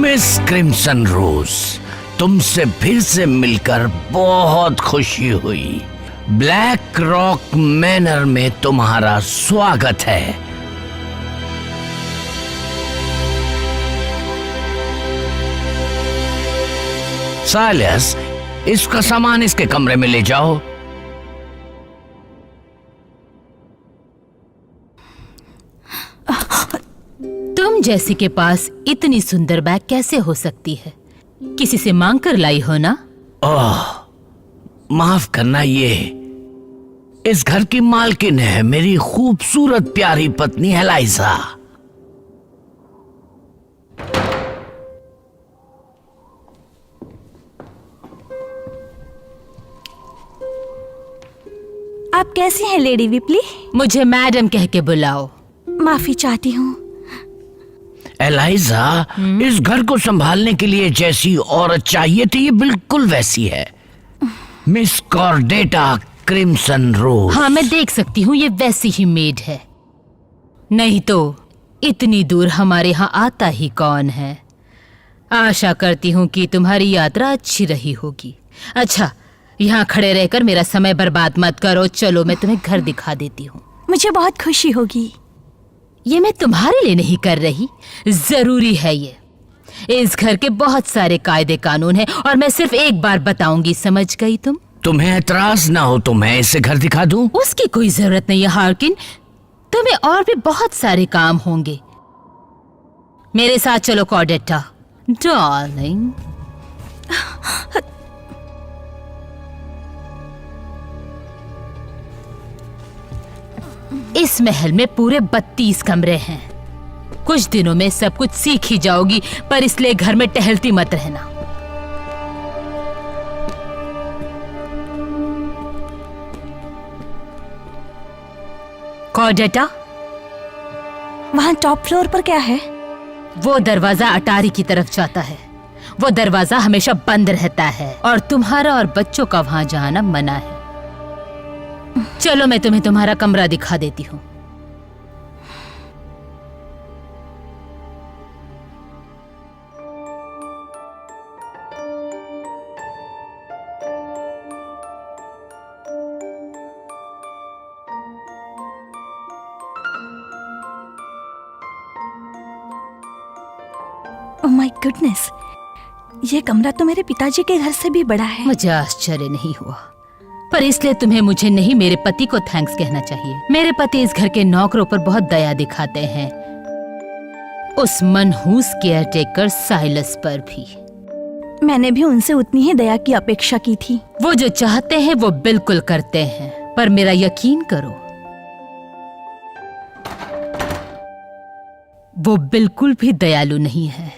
Miss crimson रोज, तुमसे फिर से मिलकर बहुत खुशी हुई। ब्लैक रॉक मैनर में तुम्हारा स्वागत है। सालियस, इसका सामान इसके कमरे में ले जाओ। तुम जैसी के पास इतनी सुंदर बैग कैसे हो सकती है? किसी से मांग कर लाई हो ना? ओह, माफ करना, ये इस घर की मालकिन है, मेरी खूबसूरत प्यारी पत्नी एलाइजा। आप कैसी हैं लेडी विपली? मुझे मैडम कह के बुलाओ। माफी चाहती हूँ। एलाइजा, इस घर को संभालने के लिए जैसी औरत चाहिए थी, ये बिल्कुल वैसी है। मिस कॉर्डेटा क्रिम्सन रोज। हाँ, मैं देख सकती हूँ ये वैसी ही मेड है। नहीं तो इतनी दूर हमारे यहाँ आता ही कौन है? आशा करती हूँ कि तुम्हारी यात्रा अच्छी रही होगी। अच्छा, यहाँ खड़े रहकर मेरा समय बर्बाद मत करो, चलो मैं तुम्हें घर दिखा देती हूँ। मुझे बहुत खुशी होगी। ये मैं तुम्हारे लिए नहीं कर रही, जरूरी है ये। इस घर के बहुत सारे कायदे कानून हैं और मैं सिर्फ एक बार बताऊंगी, समझ गई तुम? तुम्हें एतराज ना हो तो मैं इसे घर दिखा दूं? उसकी कोई जरूरत नहीं है हार्किन, तुम्हें और भी बहुत सारे काम होंगे। मेरे साथ चलो कॉर्डेटा डार्लिंग। इस महल में पूरे 32 कमरे हैं। कुछ दिनों में सब कुछ सीख ही जाओगी, पर इसलिए घर में टहलती मत रहना। कॉर्डेटा, वहाँ टॉप फ्लोर पर क्या है? वो दरवाजा अटारी की तरफ जाता है। वो दरवाजा हमेशा बंद रहता है और तुम्हारा और बच्चों का वहां जाना मना है। चलो मैं तुम्हें तुम्हारा कमरा दिखा देती हूँ। ओह माय गुडनेस, ये कमरा तो मेरे पिताजी के घर से भी बड़ा है। मुझे आश्चर्य नहीं हुआ, पर इसलिए तुम्हें मुझे नहीं, मेरे पति को थैंक्स कहना चाहिए। मेरे पति इस घर के नौकरों पर बहुत दया दिखाते हैं, उस मनहूस केयरटेकर साइलस पर भी। मैंने भी उनसे उतनी ही दया की अपेक्षा की थी। वो जो चाहते हैं वो बिल्कुल करते हैं, पर मेरा यकीन करो, वो बिल्कुल भी दयालु नहीं है।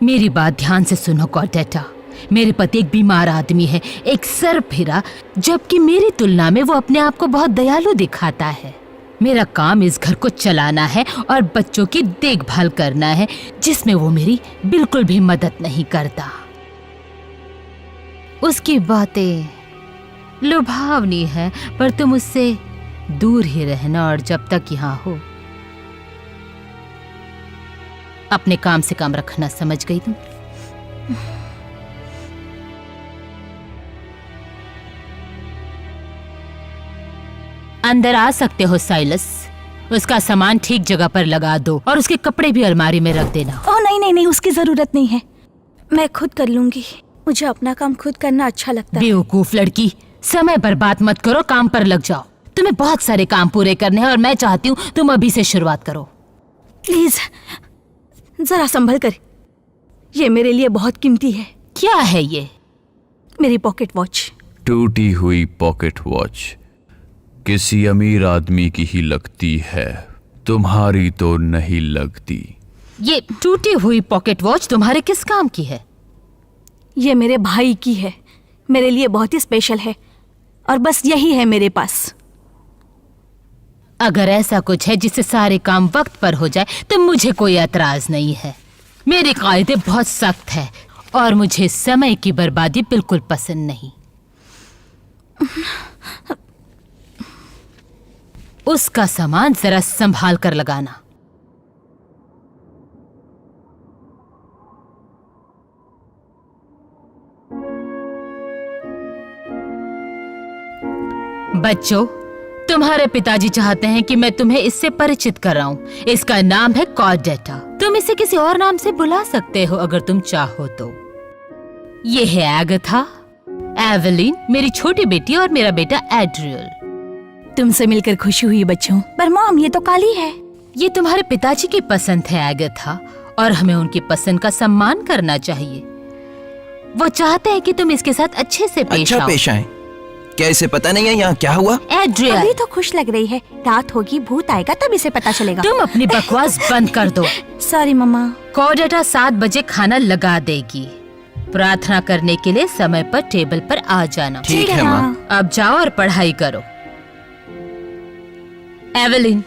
मेरी बात ध्यान से सुनो कॉर्डेटा। मेरे पति एक बीमार आदमी है, एक सर्पफिरा, जबकि मेरी तुलना में वो अपने आप को बहुत दयालु दिखाता है। मेरा काम इस घर को चलाना है और बच्चों की देखभाल करना है, जिसमें वो मेरी बिल्कुल भी मदद नहीं करता। उसकी बातें लुभावनी है, पर तुम उससे दूर ही रहना, और जब तक यहाँ हो अपने काम से काम रखना, समझ गई तुम? अंदर आ सकते हो साइलस। उसका सामान ठीक जगह पर लगा दो और उसके कपड़े भी अलमारी में रख देना। ओह नहीं नहीं नहीं, उसकी जरूरत नहीं है, मैं खुद कर लूंगी। मुझे अपना काम खुद करना अच्छा लगता है। बेवकूफ लड़की, समय बर्बाद मत करो, काम पर लग जाओ। तुम्हें बहुत सारे काम पूरे करने हैं और मैं चाहती हूँ तुम अभी से शुरुआत करो। प्लीज जरा संभल कर, ये मेरे लिए बहुत कीमती है। क्या है ये? मेरी पॉकेट वॉच। टूटी हुई पॉकेट वॉच किसी अमीर आदमी की ही लगती है, तुम्हारी तो नहीं लगती। ये टूटी हुई पॉकेट वॉच तुम्हारे किस काम की है? ये मेरे भाई की है, मेरे लिए बहुत ही स्पेशल है, और बस यही है मेरे पास। अगर ऐसा कुछ है जिससे सारे काम वक्त पर हो जाए तो मुझे कोई एतराज नहीं है। मेरे कायदे बहुत सख्त है और मुझे समय की बर्बादी बिल्कुल पसंद नहीं। उसका सामान जरा संभाल कर लगाना। बच्चों, तुम्हारे पिताजी चाहते हैं कि मैं तुम्हें इससे परिचित कराऊं। इसका नाम है कॉर्डेटा। तुम इसे किसी और नाम से बुला सकते हो अगर तुम चाहो तो। ये है एगाथा, एवेलिन मेरी छोटी बेटी और मेरा बेटा एड्रियल। तुमसे मिलकर खुशी हुई बच्चों, पर मॉम ये तो काली है। ये तुम्हारे पिताजी की पसंद है एगाथा, और हमें उनकी पसंद का सम्मान करना चाहिए। वो चाहते हैं कि तुम इसके साथ अच्छे से पेश अच्छा आओ। पेश आए। क्या इसे पता नहीं है यहाँ क्या हुआ? एड्रियल, अभी तो खुश लग रही है, रात होगी, भूत आएगा तब इसे पता चलेगा। तुम अपनी बकवास बंद कर दो। सॉरी मम्मा। कॉर्डेटा 7 बजे खाना लगा देगी। प्रार्थना करने के लिए समय पर टेबल पर आ जाना। ठीक है माँ। अब जाओ और पढ़ाई करो। एवेलिन,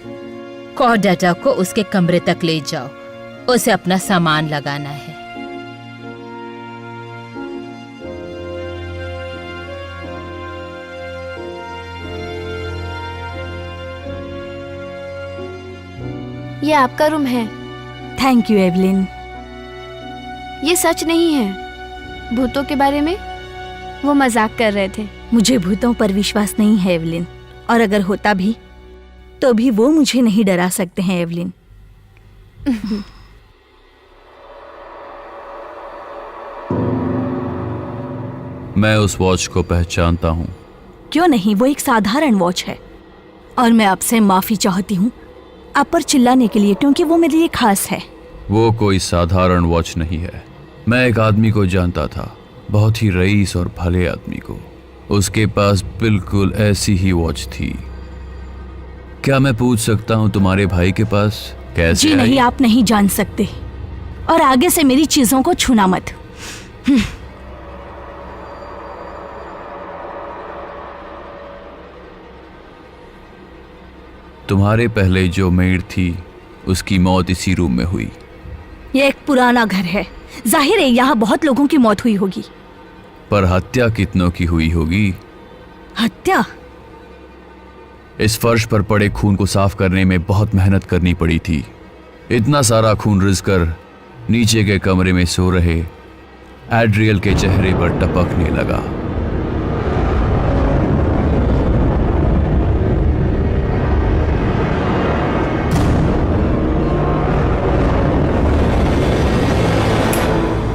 कॉर्डेटा को उसके कमरे तक ले जाओ, उसे अपना सामान लगाना है। ये आपका रूम है। Thank you Evelyn. ये सच नहीं है भूतों के बारे में, वो मजाक कर रहे थे। मुझे भूतों पर विश्वास नहीं है एवलिन, और अगर होता भी तो भी वो मुझे नहीं डरा सकते हैं एवलिन। मैं उस वॉच को पहचानता हूँ। क्यों नहीं, वो एक साधारण वॉच है, और मैं आपसे माफी चाहती हूँ आप पर चिल्लाने के लिए, क्योंकि वो मेरे लिए खास है। वो कोई साधारण वॉच नहीं है। मैं एक आदमी को जानता था, बहुत ही रईस और भले आदमी को। उसके पास बिल्कुल ऐसी ही वॉच थी। क्या मैं पूछ सकता हूँ तुम्हारे भाई के पास कैसे जी आई? नहीं, आप नहीं जान सकते। और आगे से मेरी चीजों को छूना मत। तुम्हारे पहले जो मेड थी उसकी मौत इसी रूम में हुई। ये एक पुराना घर है, जाहिर है यहाँ बहुत लोगों की मौत हुई होगी। पर हत्या कितनों की हुई होगी? हत्या? इस फर्श पर पड़े खून को साफ करने में बहुत मेहनत करनी पड़ी थी। इतना सारा खून रिझकर नीचे के कमरे में सो रहे एड्रियल के चेहरे पर टपकने लगा।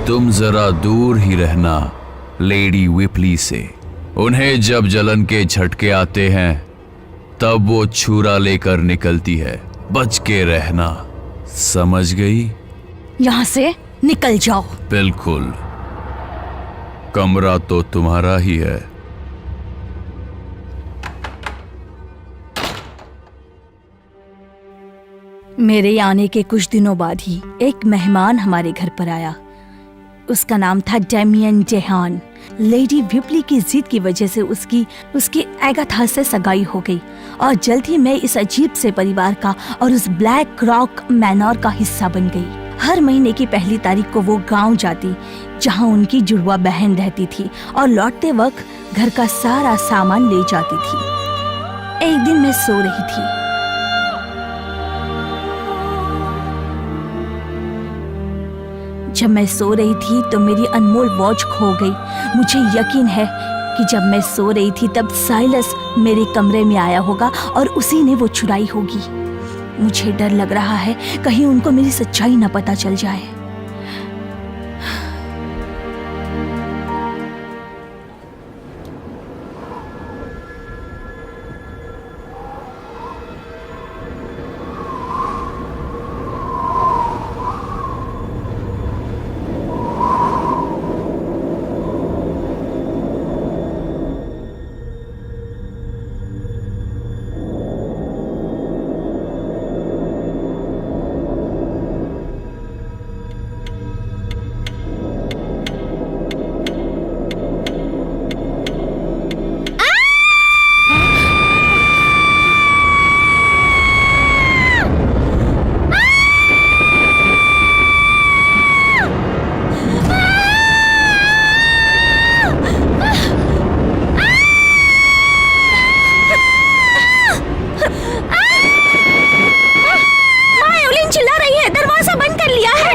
तुम जरा दूर ही रहना लेडी विपली से। उन्हें जब जलन के झटके आते हैं तब वो छुरा लेकर निकलती है। बच के रहना, समझ गई? यहाँ से निकल जाओ। बिल्कुल। कमरा तो तुम्हारा ही है। मेरे आने के कुछ दिनों बाद ही एक मेहमान हमारे घर पर आया। उसका नाम था डेमियन जेहान। लेडी विपली की जिद की वजह से उसकी एगाथा से सगाई हो गई और जल्द ही मैं इस अजीब से परिवार का और उस ब्लैक रॉक मैनर का हिस्सा बन गई। हर महीने की पहली तारीख को वो गांव जाती जहां उनकी जुड़वा बहन रहती थी और लौटते वक्त घर का सारा सामान ले जाती थी। एक दिन मैं सो रही थी। जब मैं सो रही थी तो मेरी अनमोल वॉच खो गई। मुझे यकीन है कि जब मैं सो रही थी तब साइलस मेरे कमरे में आया होगा और उसी ने वो चुराई होगी। मुझे डर लग रहा है कहीं उनको मेरी सच्चाई न पता चल जाए।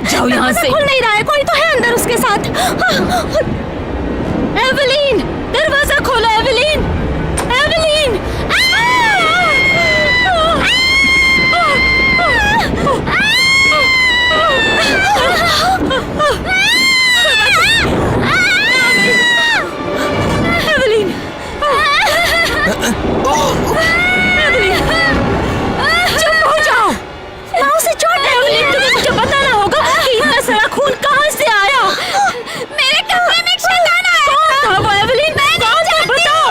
जाओ यहाँ से। खुल नहीं रहा है, कोई तो है अंदर उसके साथ। एवलीन, दरवाजा खोलो एवलीन। एवलीन! एवलीन! चुप हो जाओ। पाँव से चोट है। एवलीन, तुम्हें मुझे बताना होगा कि इतना सारा खून कहाँ से आया। मेरे कमरे में एक शैतान आया। कौन था वो एवलीन? कौन था बताओ।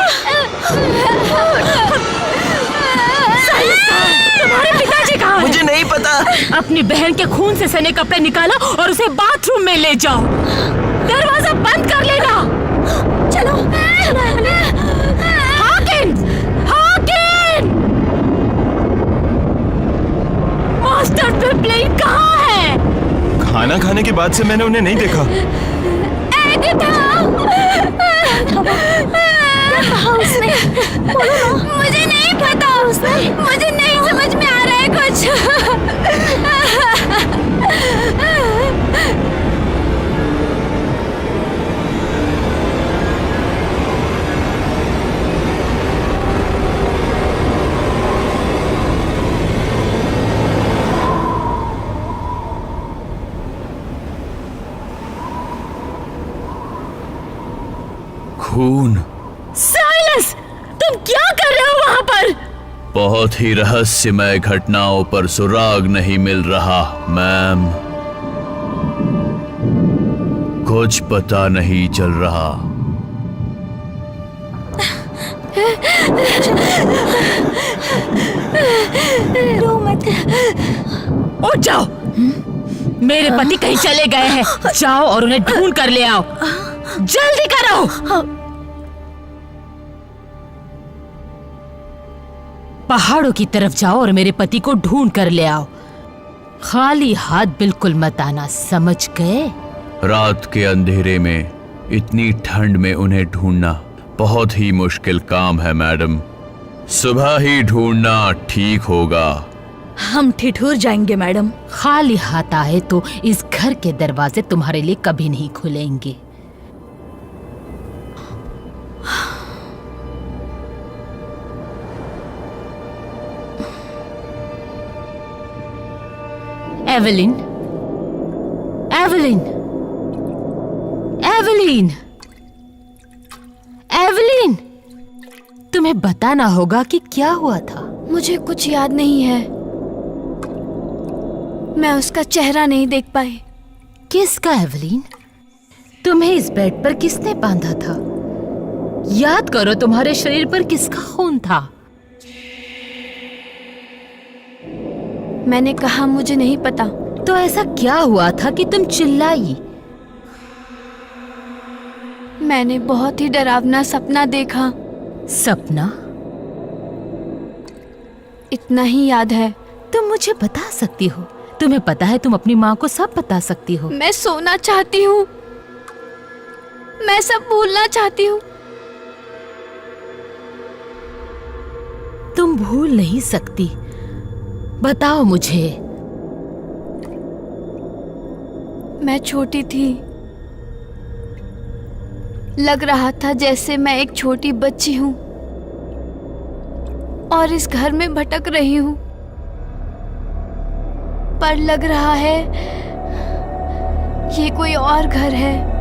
तुम्हारे पिताजी कहाँ हैं? मुझे नहीं पता। अपनी बहन के खून से सने कपड़े निकालो और उसे बाथरूम में ले जाओ। दरवाजा बंद कर लेना। चलो हाकिन! हाकिन! मास्टर पिपलिन कहाँ है? खाना खाने के बाद से मैंने उन्हें नहीं देखा। मुझे नहीं पता। मुझे नहीं समझ में आ रहा है कुछ। खून? साइलस, तुम क्या कर रहे हो वहाँ पर? बहुत ही रहस्यमय घटनाओं पर सुराग नहीं मिल रहा मैम। कुछ पता नहीं चल रहा। रो मत। उठ जाओ। मेरे पति कहीं चले गए हैं। जाओ और उन्हें ढूंढ कर ले आओ। जल्दी करो। पहाड़ों की तरफ जाओ और मेरे पति को ढूंढ कर ले आओ। खाली हाथ बिल्कुल मत आना, समझ गए? रात के अंधेरे में इतनी ठंड में उन्हें ढूंढना बहुत ही मुश्किल काम है मैडम। सुबह ही ढूंढना ठीक होगा। हम ठिठुर जाएंगे मैडम। खाली हाथ आए तो इस घर के दरवाजे तुम्हारे लिए कभी नहीं खुलेंगे। एवेलिन, एवेलिन, एवेलिन, एवेलिन, तुम्हें बताना होगा कि क्या हुआ था। मुझे कुछ याद नहीं है। मैं उसका चेहरा नहीं देख पाई। किसका एवेलिन? तुम्हें इस बेड पर किसने बांधा था? याद करो, तुम्हारे शरीर पर किसका खून था? मैंने कहा मुझे नहीं पता। तो ऐसा क्या हुआ था कि तुम चिल्लाई? मैंने बहुत ही डरावना सपना देखा। सपना? इतना ही याद है। तुम मुझे बता सकती हो? तुम्हें पता है तुम अपनी माँ को सब बता सकती हो। मैं सोना चाहती हूँ। मैं सब भूलना चाहती हूँ। तुम भूल नहीं सकती। बताओ मुझे। मैं छोटी थी। लग रहा था जैसे मैं एक छोटी बच्ची हूँ और इस घर में भटक रही हूँ, पर लग रहा है ये कोई और घर है।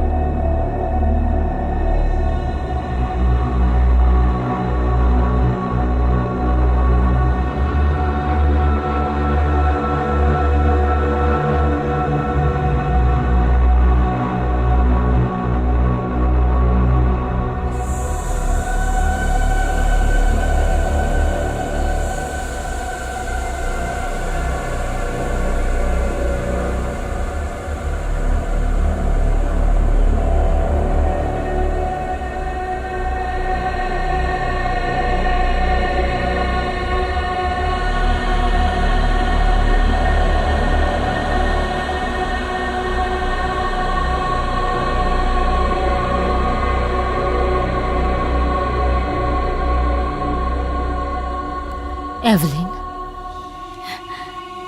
एवेलिन,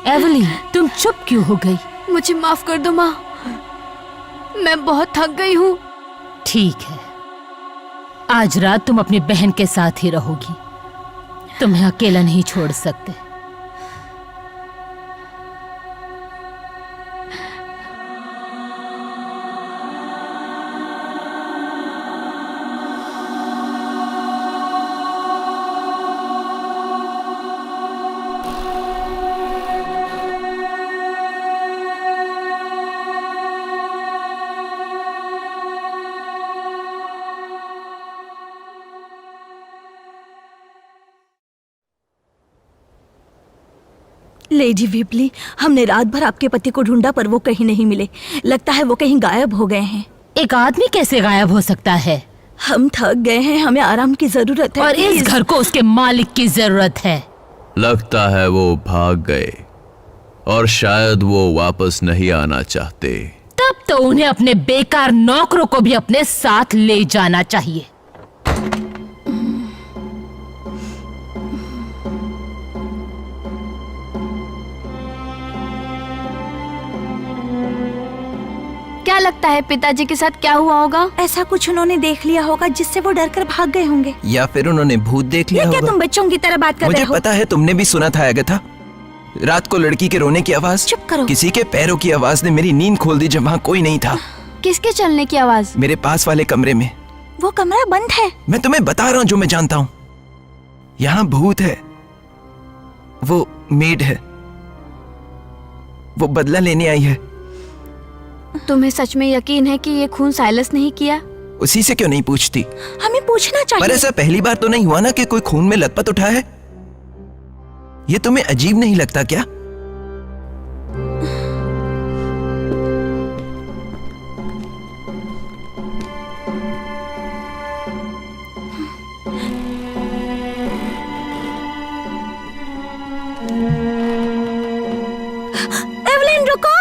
एवेलिन, तुम चुप क्यों हो गई? मुझे माफ कर दो माँ। मैं बहुत थक गई हूँ। ठीक है, आज रात तुम अपनी बहन के साथ ही रहोगी। तुम्हें अकेला नहीं छोड़ सकते। लेडी विपली, हमने रात भर आपके पति को ढूंढा पर वो कहीं नहीं मिले। लगता है वो कहीं गायब हो गए हैं। एक आदमी कैसे गायब हो सकता है? हम थक गए हैं, हमें आराम की जरूरत है। और इस प्लीज। घर को उसके मालिक की जरूरत है। लगता है वो भाग गए और शायद वो वापस नहीं आना चाहते। तब तो उन्हें अपने बेकार नौकरों को भी अपने साथ ले जाना चाहिए। क्या लगता है पिताजी के साथ क्या हुआ होगा? ऐसा कुछ उन्होंने देख लिया होगा जिससे वो डर कर भाग गए होंगे। या फिर उन्होंने भूत देख लिया ये क्या होगा। तुम बच्चों की तरह बात कर मुझे रहे हो? पता है, तुमने भी सुना था अगथा। रात को लड़की के रोने की आवाज, चुप करो। किसी के पैरों की आवाज ने मेरी नींद खोल दी जब वहाँ कोई नहीं था। किसके चलने की आवाज? मेरे पास वाले कमरे में। वो कमरा बंद है। मैं तुम्हें बता रहा हूँ जो मैं जानता हूँ। यहाँ भूत है। वो मेड है। वो बदला लेने आई है। तुम्हें सच में यकीन है कि ये खून साइलस नहीं किया? उसी से क्यों नहीं पूछती? हमें पूछना पर चाहिए। ऐसा पहली बार तो नहीं हुआ ना कि कोई खून में लथपथ उठा है? ये तुम्हें अजीब नहीं लगता क्या? एवलिन रुको।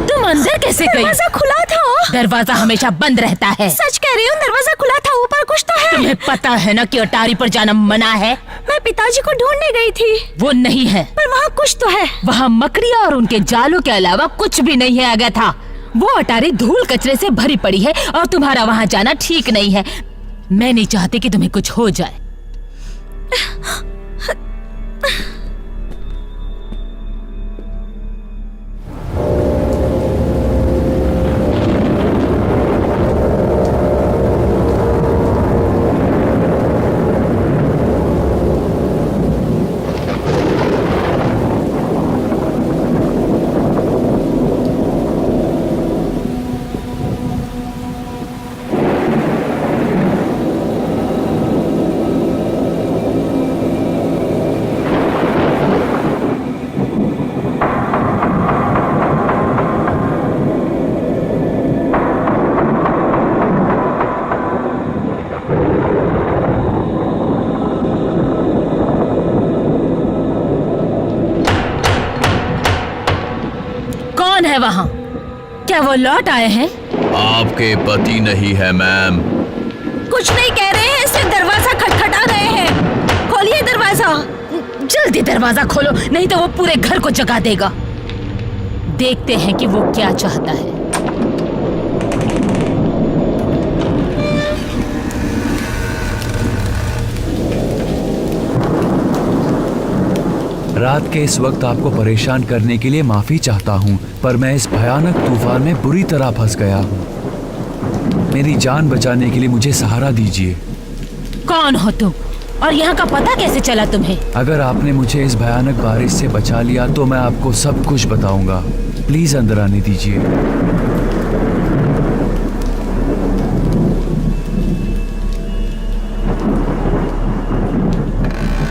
तुम अंदर कैसे गई? दरवाजा खुला था। दरवाजा हमेशा बंद रहता है। सच कह रही हूँ, दरवाजा खुला था। ऊपर कुछ तो है। तुम्हें पता है ना कि अटारी पर जाना मना है। मैं पिताजी को ढूंढने गई थी, वो नहीं है। पर वहाँ कुछ तो है। वहाँ मकड़ियाँ और उनके जालों के अलावा कुछ भी नहीं है अगाथा। वो अटारी धूल कचरे से भरी पड़ी है और तुम्हारा वहाँ जाना ठीक नहीं है। मैं नहीं चाहती कि तुम्हें कुछ हो जाए। कौन है वहाँ? क्या वो लौट आए हैं? आपके पति नहीं है मैम। कुछ नहीं कह रहे हैं, सिर्फ दरवाजा खटखटा रहे हैं। खोलिए दरवाजा। जल्दी दरवाजा खोलो, नहीं तो वो पूरे घर को जगा देगा। देखते हैं कि वो क्या चाहता है। रात के इस वक्त आपको परेशान करने के लिए माफी चाहता हूँ, पर मैं इस भयानक तूफान में बुरी तरह फंस गया हूँ। मेरी जान बचाने के लिए मुझे सहारा दीजिए। कौन हो तुम और यहाँ का पता कैसे चला तुम्हें? अगर आपने मुझे इस भयानक बारिश से बचा लिया तो मैं आपको सब कुछ बताऊंगा। प्लीज अंदर आने दीजिए।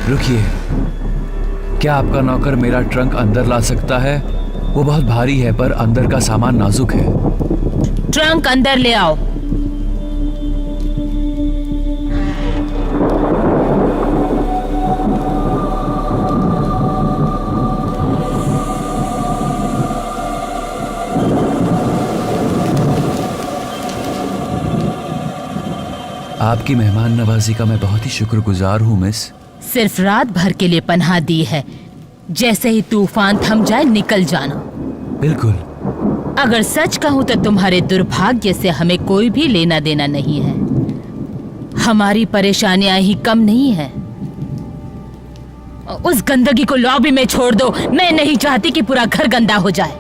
रुकिए, क्या आपका नौकर मेरा ट्रंक अंदर ला सकता है? वो बहुत भारी है पर अंदर का सामान नाजुक है। ट्रंक अंदर ले आओ। आपकी मेहमान नवाजी का मैं बहुत ही शुक्रगुजार हूँ मिस। सिर्फ रात भर के लिए पनाह दी है। जैसे ही तूफान थम जाए निकल जाना। बिल्कुल। अगर सच कहूं तो तुम्हारे दुर्भाग्य से हमें कोई भी लेना देना नहीं है। हमारी परेशानियां ही कम नहीं है। उस गंदगी को लॉबी में छोड़ दो। मैं नहीं चाहती कि पूरा घर गंदा हो जाए।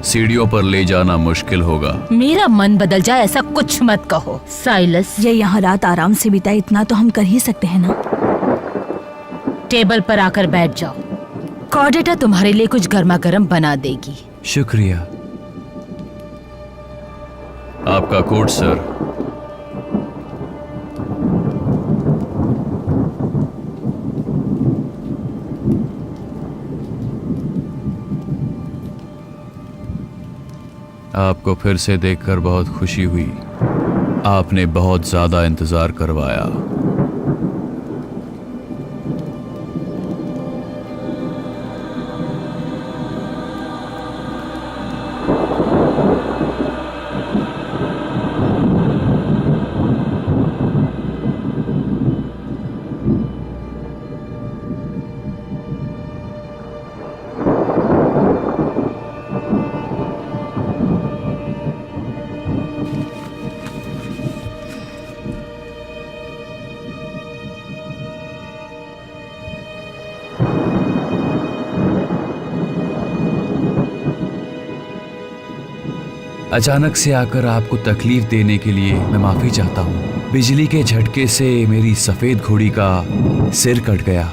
सीढ़ियों पर ले जाना मुश्किल होगा। मेरा मन बदल जाए ऐसा कुछ मत कहो साइलस। ये यहाँ रात आराम से बिताए, इतना तो हम कर ही सकते हैं ना। टेबल पर आकर बैठ जाओ। कॉर्डेटा तुम्हारे लिए कुछ गर्मा गर्म बना देगी। शुक्रिया। आपका कोट सर। आपको फिर से देखकर बहुत खुशी हुई। आपने बहुत ज्यादा इंतजार करवाया। अचानक से आकर आपको तकलीफ देने के लिए मैं माफी चाहता हूँ। बिजली के झटके से मेरी सफेद घोड़ी का सिर कट गया।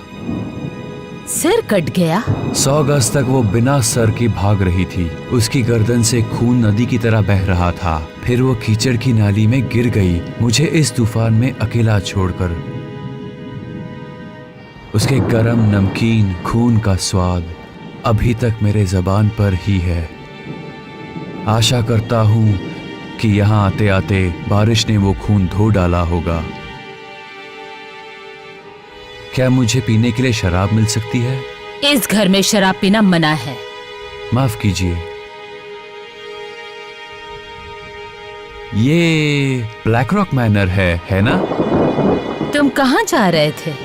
सिर कट गया? 100 गज तक वो बिना सर की भाग रही थी। उसकी गर्दन से खून नदी की तरह बह रहा था। फिर वो कीचड़ की नाली में गिर गई, मुझे इस तूफान में अकेला छोड़कर। उसके गरम नमकीन खून का स्वाद अभी तक मेरे जबान पर ही है। आशा करता हूँ कि यहाँ आते आते बारिश ने वो खून धो डाला होगा। क्या मुझे पीने के लिए शराब मिल सकती है? इस घर में शराब पीना मना है। माफ कीजिए। ये ब्लैक रॉक मैनर है ना? तुम कहाँ जा रहे थे?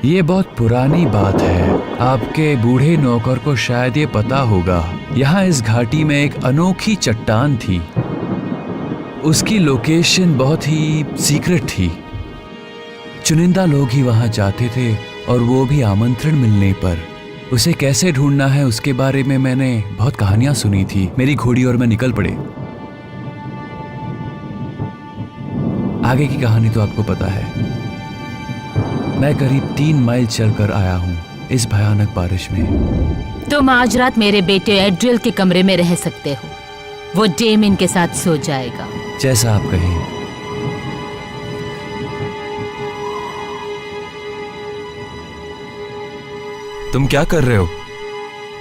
ये बहुत पुरानी बात है। आपके बूढ़े नौकर को शायद ये पता होगा। यहाँ इस घाटी में एक अनोखी चट्टान थी। उसकी लोकेशन बहुत ही सीक्रेट थी। चुनिंदा लोग ही वहां जाते थे और वो भी आमंत्रण मिलने पर। उसे कैसे ढूंढना है उसके बारे में मैंने बहुत कहानियां सुनी थी। मेरी घोड़ी और मैं निकल पड़े। आगे की कहानी तो आपको पता है। मैं करीब 3 माइल चलकर आया हूँ इस भयानक बारिश में। तुम आज रात मेरे बेटे एड्रियल के कमरे में रह सकते हो। वो डेमिन के साथ सो जाएगा। जैसा आप कहें। तुम क्या कर रहे हो?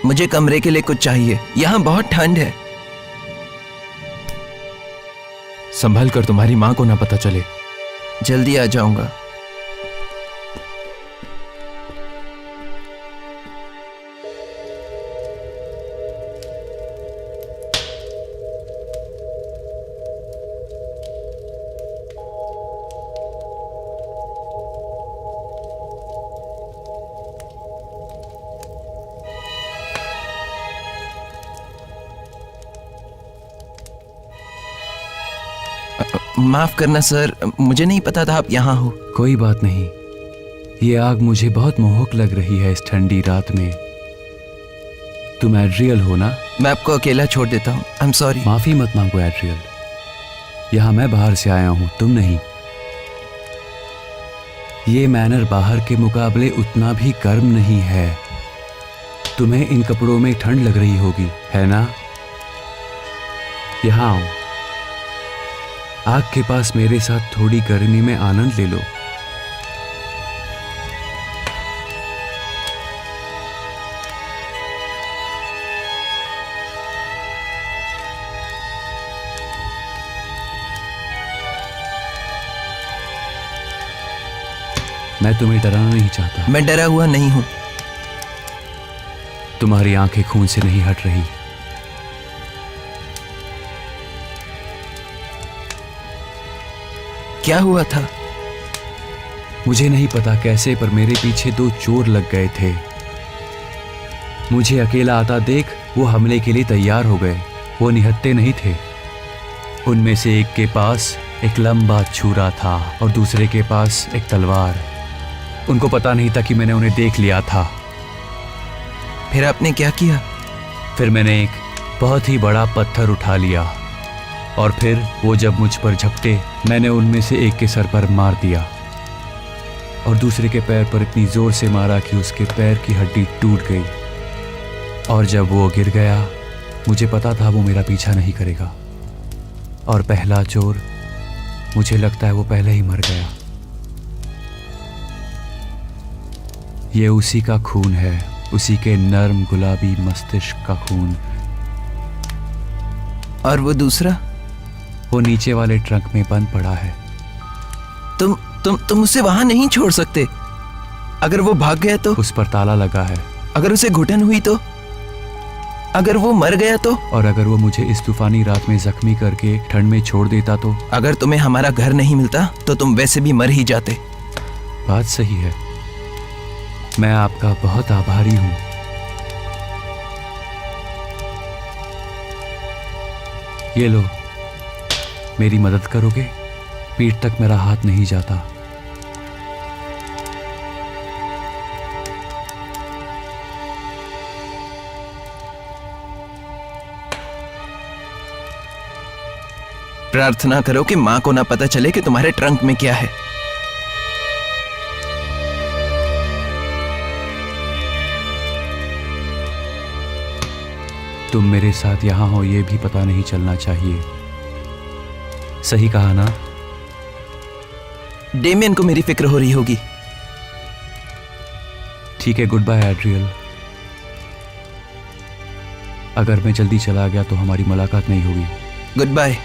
मुझे कमरे के लिए कुछ चाहिए, यहाँ बहुत ठंड है। संभल कर, तुम्हारी माँ को ना पता चले। जल्दी आ जाऊंगा। माफ करना सर, मुझे नहीं पता था आप यहाँ हो। कोई बात नहीं। ये आग मुझे बहुत मोहक लग रही है इस ठंडी रात में। तुम एड्रियल हो ना? मैं आपको अकेला छोड़ देता हूँ। I am sorry. माफी मत मांगो एड्रियल। यहाँ मैं बाहर से आया हूँ, तुम नहीं। ये मैनर बाहर के मुकाबले उतना भी गर्म नहीं है। तुम्हें इन कपड़ों में ठंड लग रही होगी, है ना? यहाँ आओ। आग के पास मेरे साथ थोड़ी गर्मी में आनंद ले लो। मैं तुम्हें डराना नहीं चाहता। मैं डरा हुआ नहीं हूं। तुम्हारी आंखें खून से नहीं हट रही। क्या हुआ था? मुझे नहीं पता कैसे, पर मेरे पीछे 2 चोर लग गए थे। मुझे अकेला आता देख वो हमले के लिए तैयार हो गए। वो निहत्थे नहीं थे। उनमें से एक के पास एक लंबा छुरा था और दूसरे के पास एक तलवार। उनको पता नहीं था कि मैंने उन्हें देख लिया था। फिर आपने क्या किया? फिर मैंने एक बहुत ही बड़ा पत्थर उठा लिया और फिर वो जब मुझ पर झपटे, मैंने उनमें से एक के सर पर मार दिया और दूसरे के पैर पर इतनी जोर से मारा कि उसके पैर की हड्डी टूट गई। और जब वो गिर गया, मुझे पता था वो मेरा पीछा नहीं करेगा। और पहला चोर, मुझे लगता है वो पहले ही मर गया। ये उसी का खून है, उसी के नर्म गुलाबी मस्तिष्क का खून। और वो दूसरा? वो नीचे वाले ट्रक में बंद पड़ा है। तुम उसे वहां नहीं छोड़ सकते। अगर वो भाग गया तो? उस पर ताला लगा है। अगर उसे घुटन हुई तो? अगर वो मर गया तो? और अगर वो मुझे इस तूफानी रात में जख्मी करके ठंड में छोड़ देता तो? अगर तुम्हें हमारा घर नहीं मिलता तो तुम वैसे भी मर ही जाते। बात सही है। मैं आपका बहुत आभारी हूं। ये लो, मेरी मदद करोगे? पीठ तक मेरा हाथ नहीं जाता। प्रार्थना करो कि माँ को ना पता चले कि तुम्हारे ट्रंक में क्या है। तुम मेरे साथ यहाँ हो ये भी पता नहीं चलना चाहिए। सही कहा ना? डेमियन को मेरी फिक्र हो रही होगी। ठीक है, गुड बाय एड्रियल। अगर मैं जल्दी चला गया तो हमारी मुलाकात नहीं होगी। Good bye.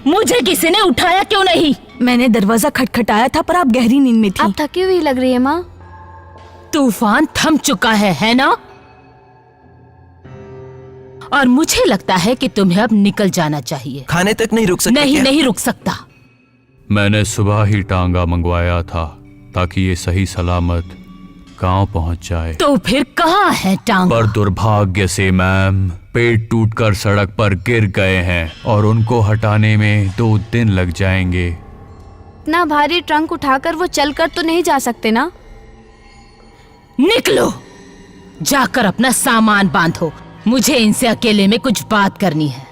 मुझे किसी ने उठाया क्यों नहीं? मैंने दरवाजा खटखटाया था पर आप गहरी नींद में थी। आप थकी हुई लग रही है माँ। तूफान थम चुका है ना? और मुझे लगता है कि तुम्हें अब निकल जाना चाहिए। खाने तक नहीं रुक सकते नहीं क्या? नहीं रुक सकता। मैंने सुबह ही टांगा मंगवाया था ताकि ये सही सलामत गांव पहुंच जाए। तो फिर कहाँ है टांगा? पर दुर्भाग्य से मैम पेट टूटकर सड़क पर गिर गए हैं और उनको हटाने में 2 दिन लग जाएंगे। इतना भारी ट्रंक उठाकर वो चलकर तो नहीं जा सकते ना? निकलो, जाकर अपना सामान बांधो। मुझे इनसे अकेले में कुछ बात करनी है।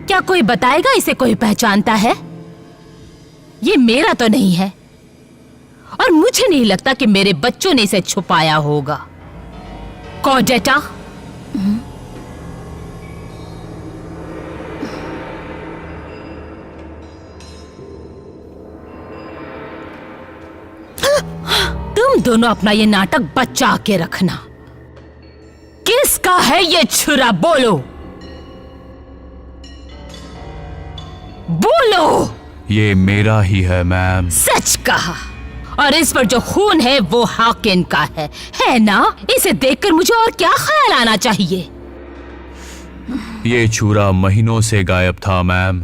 क्या कोई बताएगा इसे कोई पहचानता है? ये मेरा तो नहीं है और मुझे नहीं लगता कि मेरे बच्चों ने इसे छुपाया होगा। कॉडेटा, तुम दोनों अपना ये नाटक बचा के रखना। किसका है ये छुरा? बोलो बोलो। ये मेरा ही है मैम। सच कहा और इस पर जो खून है वो हाकिन का है ना? इसे देखकर मुझे और क्या ख्याल आना चाहिए? ये छुरा महीनों से गायब था मैम।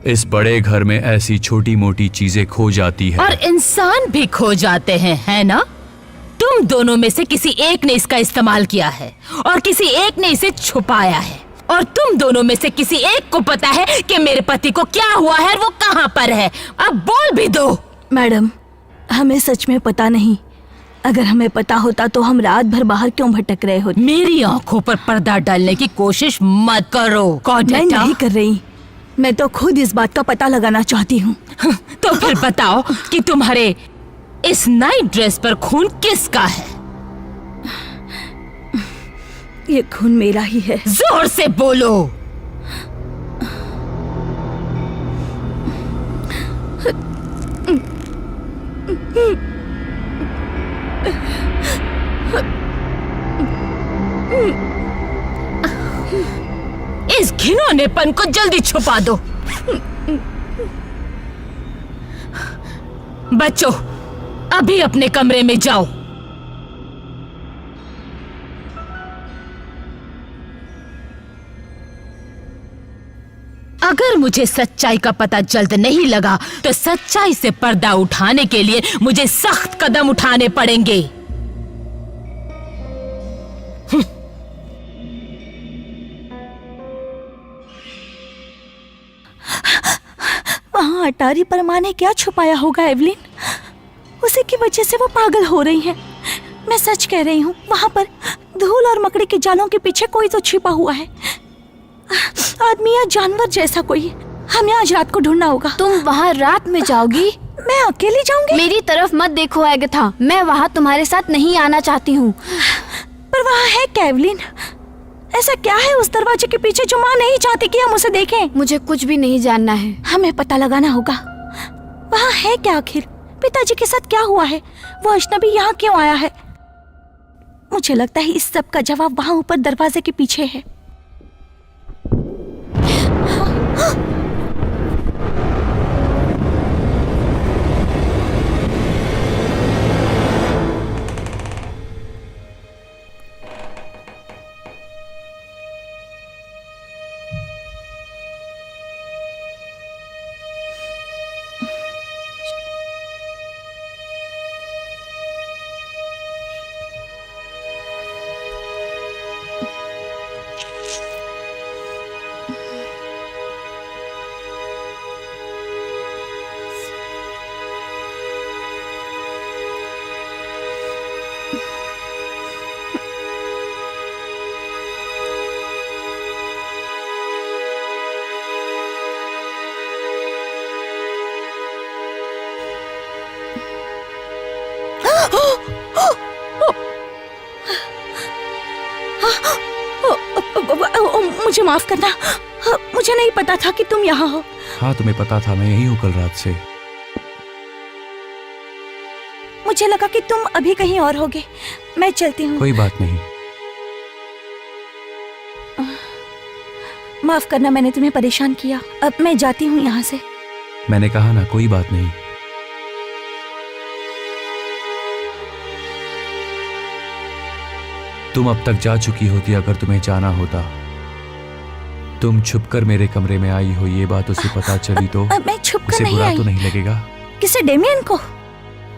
इस बड़े घर में ऐसी छोटी मोटी चीजें खो जाती है। और इंसान भी खो जाते हैं, है ना? तुम दोनों में से किसी एक ने इसका इस्तेमाल किया है और किसी एक ने इसे छुपाया है, और तुम दोनों में से किसी एक को पता है कि मेरे पति को क्या हुआ है और वो कहाँ पर है। अब बोल भी दो। मैडम, हमें सच में पता नहीं। अगर हमें पता होता तो हम रात भर बाहर क्यों भटक रहे होते? मेरी आंखों पर पर्दा डालने की कोशिश मत करो मैं कॉर्डेटा। नहीं कर रही। मैं तो खुद इस बात का पता लगाना चाहती हूँ। तो फिर बताओ कि तुम्हारे इस नाइट ड्रेस पर खून किसका है? ये खून मेरा ही है। जोर से बोलो। इस घिनौनेपन को जल्दी छुपा दो। बच्चों, अभी अपने कमरे में जाओ। अगर मुझे सच्चाई का पता जल्द नहीं लगा तो सच्चाई से पर्दा उठाने के लिए मुझे सख्त कदम उठाने पड़ेंगे। वहाँ अटारी परमा ने क्या छुपाया होगा एवलिन? उसी की वजह से वो पागल हो रही है। मैं सच कह रही हूँ, वहाँ पर धूल और मकड़ी के जालों के पीछे कोई तो छिपा हुआ है, आदमी या जानवर जैसा कोई। हमें आज रात को ढूंढना होगा। तुम वहाँ रात में जाओगी? मैं अकेली जाऊंगी? मेरी तरफ मत देखो एगथा, मैं वहाँ तुम्हारे साथ नहीं आना चाहती हूँ। पर वहाँ है क्या एवलिन? ऐसा क्या है उस दरवाजे के पीछे जो माँ नहीं चाहती कि हम उसे देखें? मुझे कुछ भी नहीं जानना है। हमें पता लगाना होगा वहाँ है क्या आखिर। पिताजी के साथ क्या हुआ है? वो अजनबी यहाँ क्यों आया है? मुझे लगता है इस सब का जवाब वहाँ ऊपर दरवाजे के पीछे है। मुझे माफ करना, मुझे नहीं पता था कि तुम यहाँ हो। हाँ, तुम्हें पता था, मैं यही हूँ कल रात से। मुझे लगा कि तुम अभी कहीं और होगे। मैं चलती हूँ। कोई बात नहीं। माफ करना, मैंने तुम्हें परेशान किया। अब मैं जाती हूँ यहाँ से। मैंने कहा ना, कोई बात नहीं। तुम अब तक जा चुकी होती अगर तुम्हें जाना होता। तुम छुपकर मेरे कमरे में आई हो, ये बात उसे पता चली तो मैं छुपकर उसे नहीं बुरा आई। तो नहीं लगेगा? किसे? डेमियन को?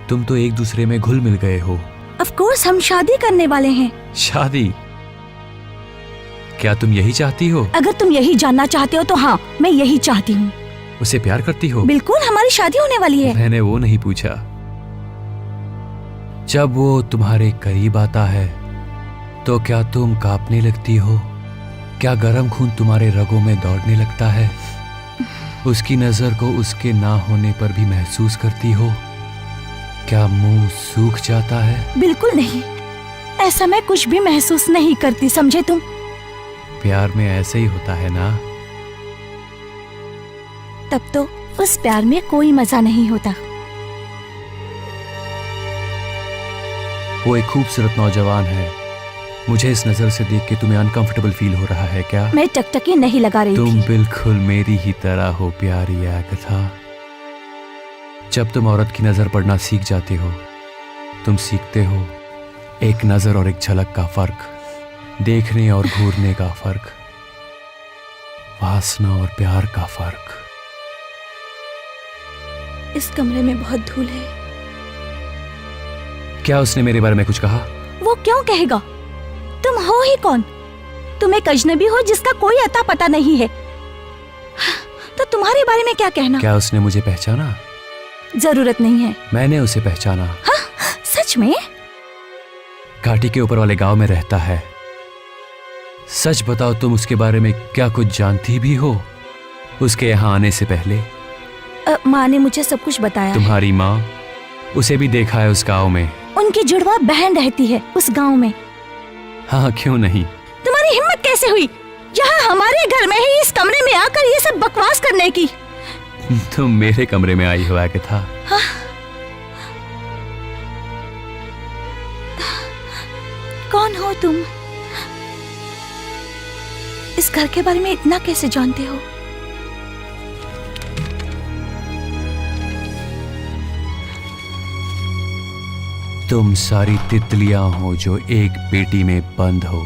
तुम तो एक दूसरे में घुल मिल गए हो। ऑफ कोर्स, हम शादी करने वाले हैं। शादी? क्या तुम यही चाहती हो? अगर तुम यही जानना चाहते हो तो हाँ, मैं यही चाहती हूँ। उसे प्यार करती हो? बिल्कुल, हमारी शादी होने वाली है। मैंने वो नहीं पूछा। जब वो तुम्हारे करीब आता है तो क्या तुम कांपने लगती हो? क्या गर्म खून तुम्हारे रगों में दौड़ने लगता है? उसकी नजर को उसके ना होने पर भी महसूस करती हो? क्या मुंह सूख जाता है? बिल्कुल नहीं, ऐसा मैं कुछ भी महसूस नहीं करती, समझे तुम? प्यार में ऐसे ही होता है ना? तब तो उस प्यार में कोई मजा नहीं होता। वो एक खूबसूरत नौजवान है। मुझे इस नजर से देख के तुम्हें अनकंफर्टेबल फील हो रहा है क्या? मैं टकटकी नहीं लगा रही तुम थी। बिल्कुल मेरी ही तरह हो प्यारी आगथा। जब तुम औरत की नजर पड़ना सीख जाते हो, तुम सीखते हो एक नजर और एक झलक का फर्क, देखने और घूरने का फर्क, वासना और प्यार का फर्क। इस कमरे में बहुत धूल है। क्या उसने मेरे बारे में कुछ कहा? वो क्यों कहेगा? तुम हो ही कौन? तुम एक अजनबी हो जिसका कोई अता पता नहीं है, तो तुम्हारे बारे में क्या कहना? क्या उसने मुझे पहचाना? जरूरत नहीं है। मैंने उसे पहचाना। हाँ, सच में? घाटी के ऊपर वाले गांव में रहता है। सच बताओ, तुम उसके बारे में क्या कुछ जानती भी हो? उसके यहाँ आने से पहले माँ ने मुझे सब कुछ बताया है। तुम्हारी माँ? उसे भी देखा है उस गांव में। उनकी जुड़वा बहन रहती है उस गांव में। हाँ, क्यों नहीं। तुम्हारी हिम्मत कैसे हुई यहाँ हमारे घर में ही इस कमरे में आकर ये सब बकवास करने की? तुम मेरे कमरे में आई हो आगथा। हाँ? कौन हो तुम? इस घर के बारे में इतना कैसे जानते हो? तुम सारी तितलियां हो जो एक पेटी में बंद हो।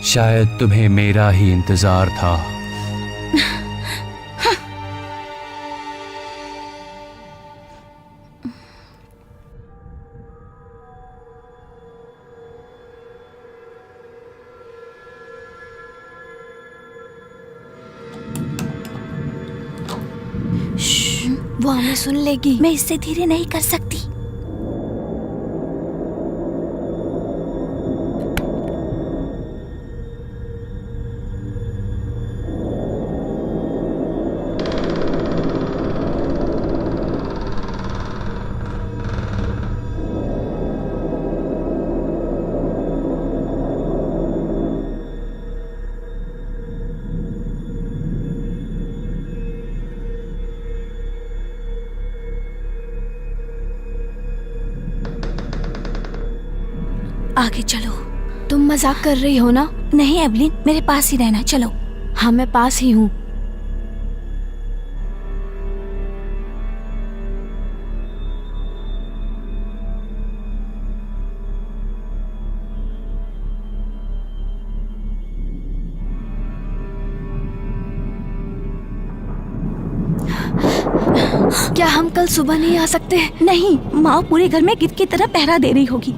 शायद तुम्हें मेरा ही इंतजार था। वो हमें सुन लेगी। मैं इससे धीरे नहीं कर सकती। आगे चलो। तुम मजाक कर रही हो ना? नहीं एवलिन, मेरे पास ही रहना। चलो। हाँ, मैं पास ही हूँ। क्या हम कल सुबह नहीं आ सकते? नहीं, माँ पूरे घर में गिद्ध की तरह पहरा दे रही होगी।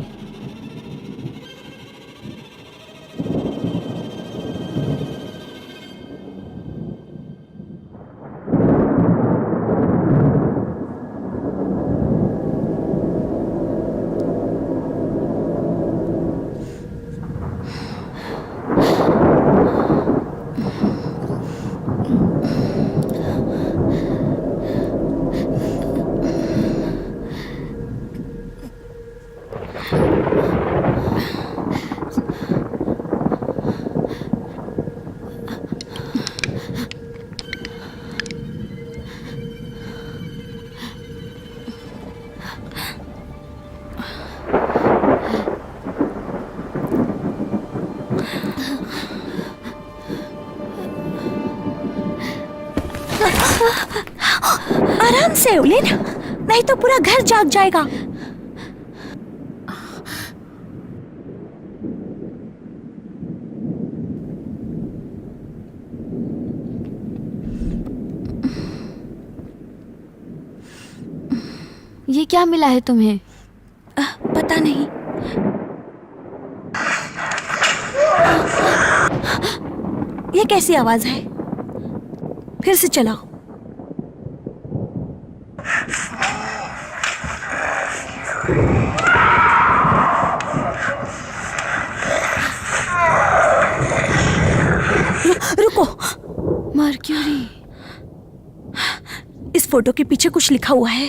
आराम से एवलिन, नहीं तो पूरा घर जाग जाएगा। ये क्या मिला है तुम्हें? पता नहीं। ये कैसी आवाज है? फिर से चलाओ। रुको। मर्क्यूरी। इस फोटो के पीछे कुछ लिखा हुआ है।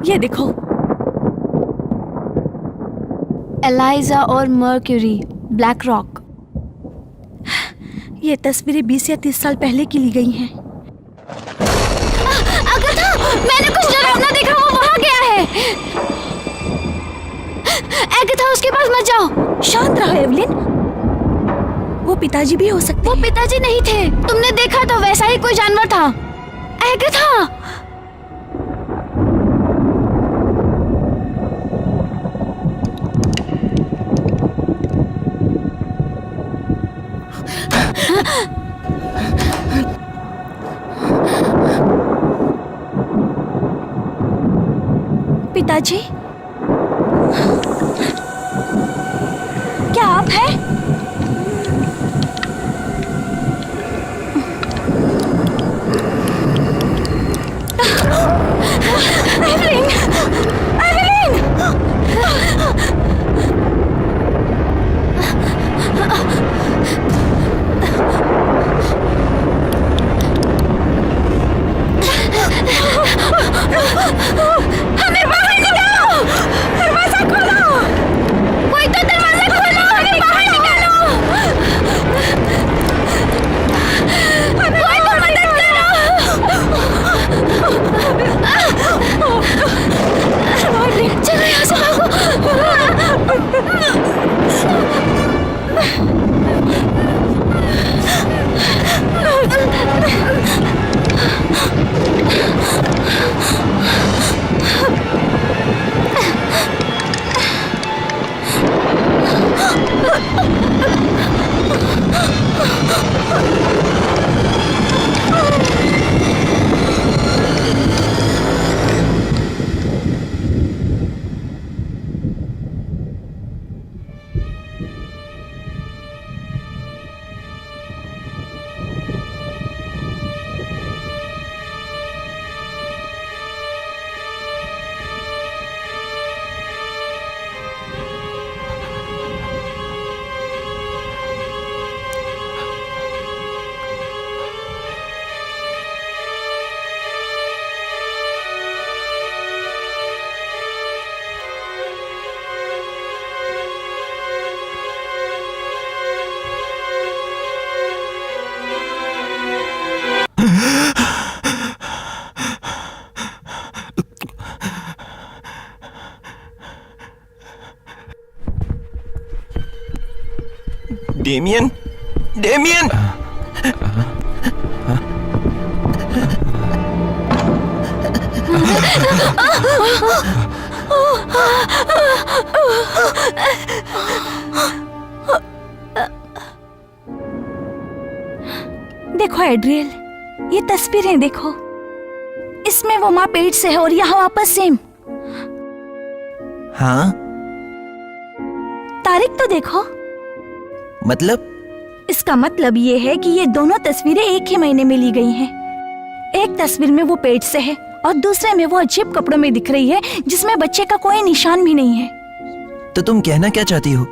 ये देखो। एलाइजा और मर्क्यूरी, ब्लैक रॉक। ये तस्वीरें 20 या 30 साल पहले की ली गई हैं। अगथा, मैंने कुछ डरावना देखा, वो वहाँ गया है। अगथा, उसके पास मत जाओ। शांत रहो एवलिन। वो पिताजी भी हो सकते वो हैं। पिताजी नहीं थे, तुमने देखा तो वैसा ही कोई जानवर था, एगर था। पिताजी, क्या आप हैं? एवलिन! एवलिन! हमें बाहर निकालो! दरवाजा खोलो! कोई तो दरवाजा खोलो! हमें बाहर निकालो! कोई तो मदद करो! चलो यहाँ से डेमियन, डेमियन! देखो एड्रियल, ये तस्वीरें देखो। इसमें वो माँ पेट से है और यहाँ वापस सेम। हाँ, तारीख तो देखो। मतलब? इसका मतलब ये है कि ये दोनों तस्वीरें एक ही महीने में ली गई हैं। एक तस्वीर में वो पेट से है और दूसरे में वो अजीब कपड़ों में दिख रही है जिसमें बच्चे का कोई निशान भी नहीं है। तो तुम कहना क्या चाहती हो?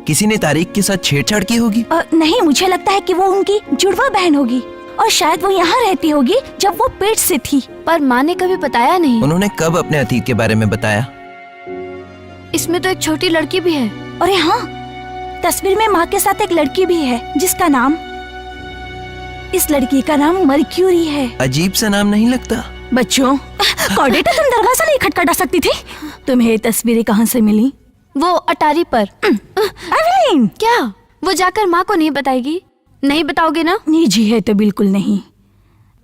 किसी ने तारीख के साथ छेड़छाड़ की होगी? नहीं, मुझे लगता है कि वो उनकी जुड़वा बहन होगी और शायद वो यहाँ रहती होगी जब वो पेट से थी। पर माँ ने कभी बताया नहीं। उन्होंने कब अपने अतीत के बारे में बताया? इसमें तो एक छोटी लड़की भी है। और हाँ, तस्वीर में माँ के साथ एक लड़की भी है जिसका नाम, इस लड़की का नाम मर्क्यूरी है। अजीब सा नाम नहीं लगता? बच्चों, कॉर्डेटा, तुम दरवाजा नहीं खटखटा सकती थी? तुम्हें ये तस्वीरें कहाँ से मिली? वो अटारी पर। एवलिन! क्या वो जाकर माँ को नहीं बताएगी? नहीं बताओगे ना? निजी है तो बिल्कुल नहीं।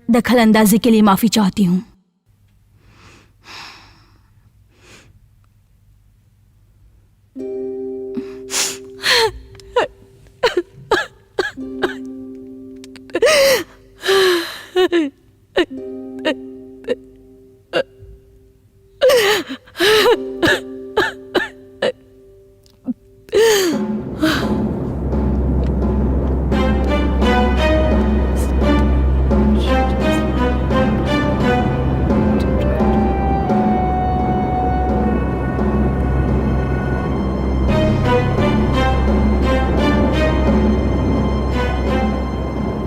दखल अंदाजी के लिए माफी चाहती हूँ।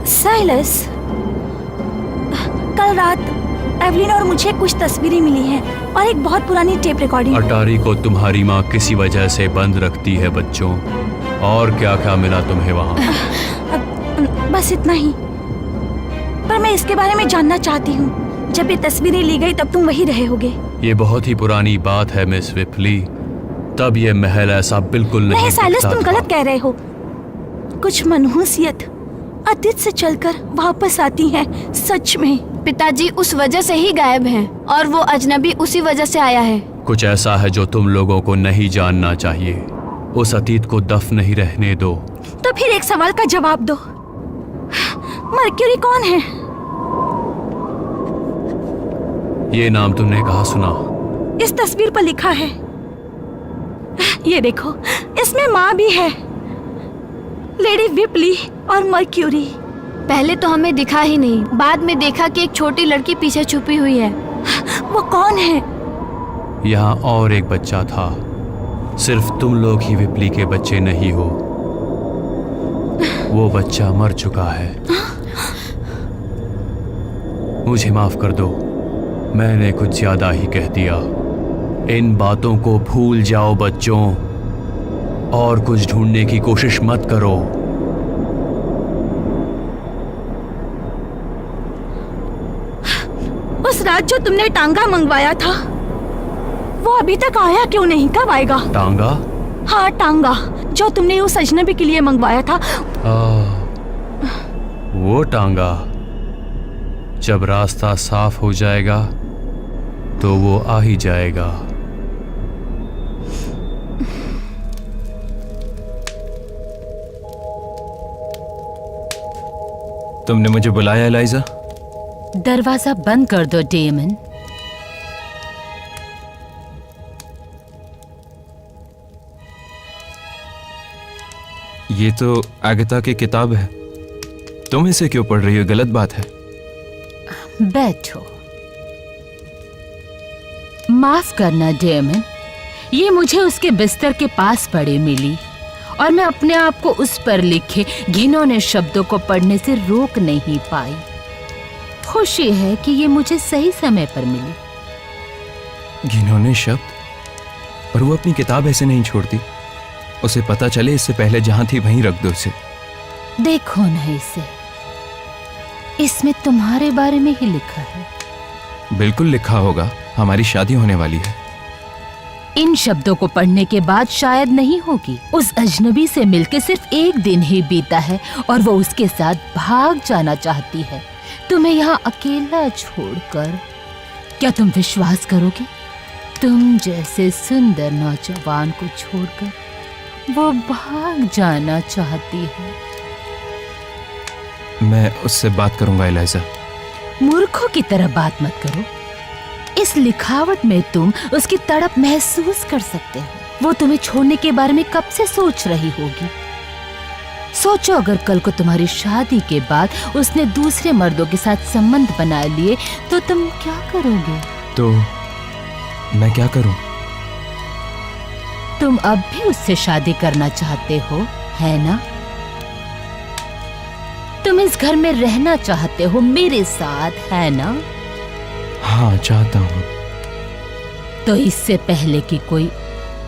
साइलस, कल रात एवलिन और मुझे कुछ तस्वीरें मिली हैं और एक बहुत पुरानी टेप रिकॉर्डिंग। अटारी को तुम्हारी माँ किसी वजह से बंद रखती है बच्चों। और क्या क्या मिला तुम्हें वहाँ? बस इतना ही। पर मैं इसके बारे में जानना चाहती हूँ। जब ये तस्वीरें ली गई तब तुम वहीं रहे होगे। ये बहुत ही पुरानी बात है मिस विप्ली। तब ये महल ऐसा बिल्कुल नहीं साइलस, दिखता तुम था। गलत कह रहे हो। कुछ मनहूसियत अतीत से चलकर वापस आती है। सच में पिताजी उस वजह से ही गायब हैं और वो अजनबी उसी वजह से आया है। कुछ ऐसा है जो तुम लोगों को नहीं जानना चाहिए। उस अतीत को दफन नहीं रहने दो। तो फिर एक सवाल का जवाब दो, मर्क्यूरी कौन है? ये नाम तुमने कहाँ सुना? इस तस्वीर पर लिखा है। ये देखो, इसमें माँ भी है, लेडी विपली और मर्क्यूरी। पहले तो हमें दिखा ही नहीं, बाद में देखा कि एक छोटी लड़की पीछे छुपी हुई है। वो कौन है? यहाँ और एक बच्चा था। सिर्फ तुम लोग ही विपली के बच्चे नहीं हो। वो बच्चा मर चुका है। मुझे माफ कर दो, मैंने कुछ ज्यादा ही कह दिया। इन बातों को भूल जाओ बच्चों, और कुछ ढूंढने की कोशिश मत करो। उस रात जो तुमने टांगा मंगवाया था, वो अभी तक आया क्यों नहीं? कब आएगा? टांगा? हाँ, टांगा जो तुमने उस अजनबी के लिए मंगवाया था। वो टांगा जब रास्ता साफ हो जाएगा तो वो आ ही जाएगा। तुमने मुझे बुलाया एलाइजा? दरवाजा बंद कर दो डेमन। ये तो आगता की किताब है, तुम इसे क्यों पढ़ रही हो? गलत बात है। बैठो। माफ करना डेमन, ये मुझे उसके बिस्तर के पास पड़े मिली और मैं अपने आप को उस पर लिखे घिनौने शब्दों को पढ़ने से रोक नहीं पाई। खुशी है कि ये मुझे सही समय पर मिली। घिनौने शब्द? पर वो अपनी किताब ऐसे नहीं छोड़ती। उसे पता चले इससे पहले जहां थी वहीं रख दो इसे। देखो ना इसे, इसमें तुम्हारे बारे में ही लिखा है। बिल्कुल लिखा होगा, हमारी शादी होने वाली है। इन शब्दों को पढ़ने के बाद शायद नहीं होगी। उस अजनबी से मिलके सिर्फ एक दिन ही बीता है और वो उसके साथ भाग जाना चाहती है, तुम्हें यहाँ अकेला छोड़कर। क्या तुम विश्वास करोगे? तुम जैसे सुंदर नौजवान को छोड़कर वो भाग जाना चाहती है। मैं उससे बात करूंगा एलाइजा। मूर्खों की तरह बात मत करो। इस लिखावट में तुम उसकी तड़प महसूस कर सकते हो। वो तुम्हें छोड़ने के बारे में कब से सोच रही होगी। सोचो, अगर कल को तुम्हारी शादी के बाद उसने दूसरे मर्दों के साथ संबंध बना लिए तो तुम क्या करोगे? तो मैं क्या करूं? तुम अब भी उससे शादी करना चाहते हो, है ना? तुम इस घर में रहना चाहते हो मेरे साथ, है ना? हाँ, चाहता हूं। तो इससे पहले कि कोई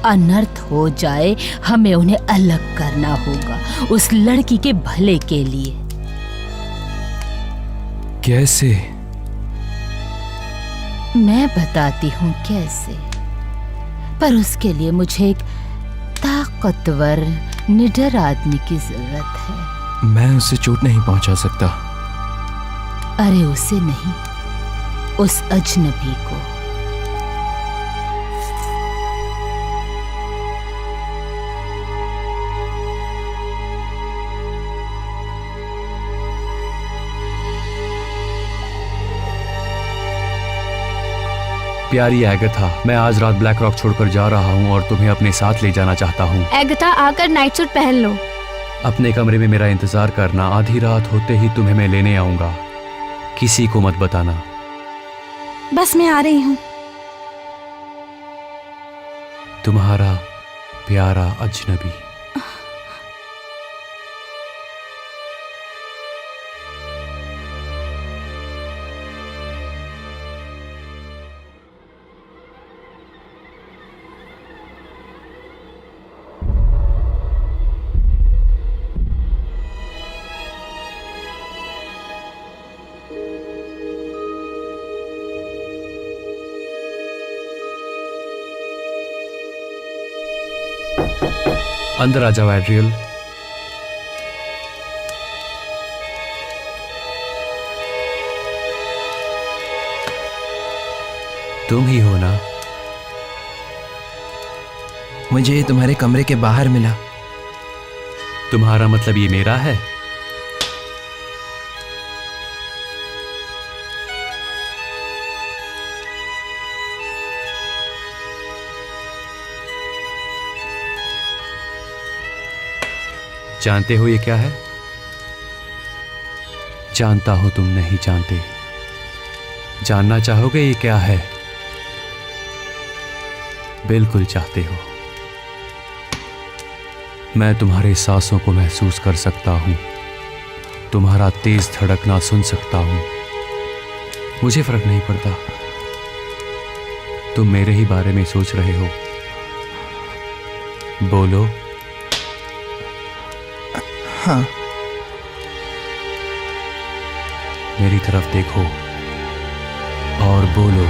अनर्थ हो जाए, हमें उन्हें अलग करना होगा, उस लड़की के भले के लिए। कैसे? मैं बताती हूँ कैसे, पर उसके लिए मुझे एक ताकतवर, निडर आदमी की जरूरत है। मैं उसे चोट नहीं पहुंचा सकता। अरे उसे नहीं, उस अजनबी को। प्यारी एगथा, मैं आज रात ब्लैक रॉक छोड़कर जा रहा हूँ और तुम्हें अपने साथ ले जाना चाहता हूँ। एगथा, आकर नाइट सूट पहन लो। अपने कमरे में मेरा इंतजार करना। आधी रात होते ही तुम्हें मैं लेने आऊंगा। किसी को मत बताना। बस मैं आ रही हूँ। तुम्हारा प्यारा अजनबी। अंदर आ जाओ एड्रियल। तुम ही हो ना? मुझे तुम्हारे कमरे के बाहर मिला। तुम्हारा मतलब ये मेरा है? जानते हो ये क्या है? जानता हो तुम नहीं जानते। जानना चाहोगे ये क्या है? बिल्कुल चाहते हो। मैं तुम्हारे सांसों को महसूस कर सकता हूं, तुम्हारा तेज धड़कना सुन सकता हूं। मुझे फर्क नहीं पड़ता, तुम मेरे ही बारे में सोच रहे हो। बोलो। हाँ। मेरी तरफ देखो और बोलो।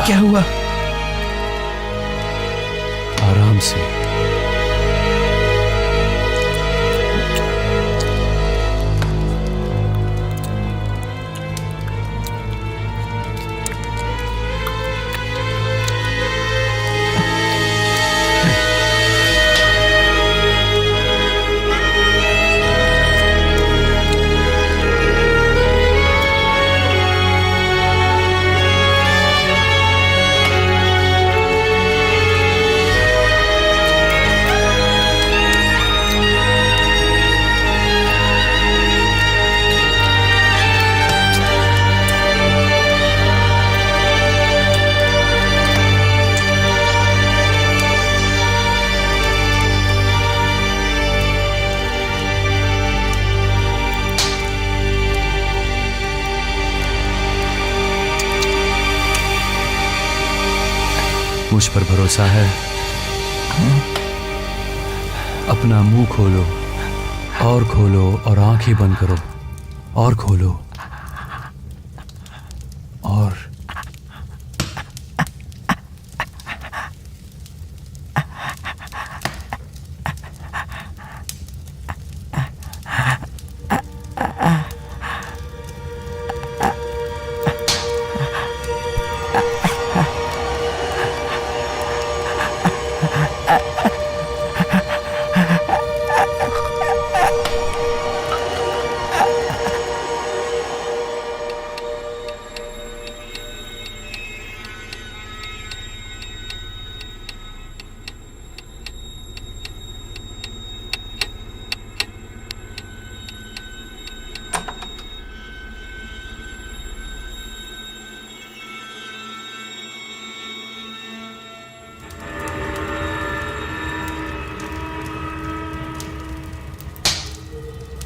क्या हुआ? आराम से। मुझ पर भरोसा है? अपना मुंह खोलो और खोलो और आंखें बंद करो और खोलो और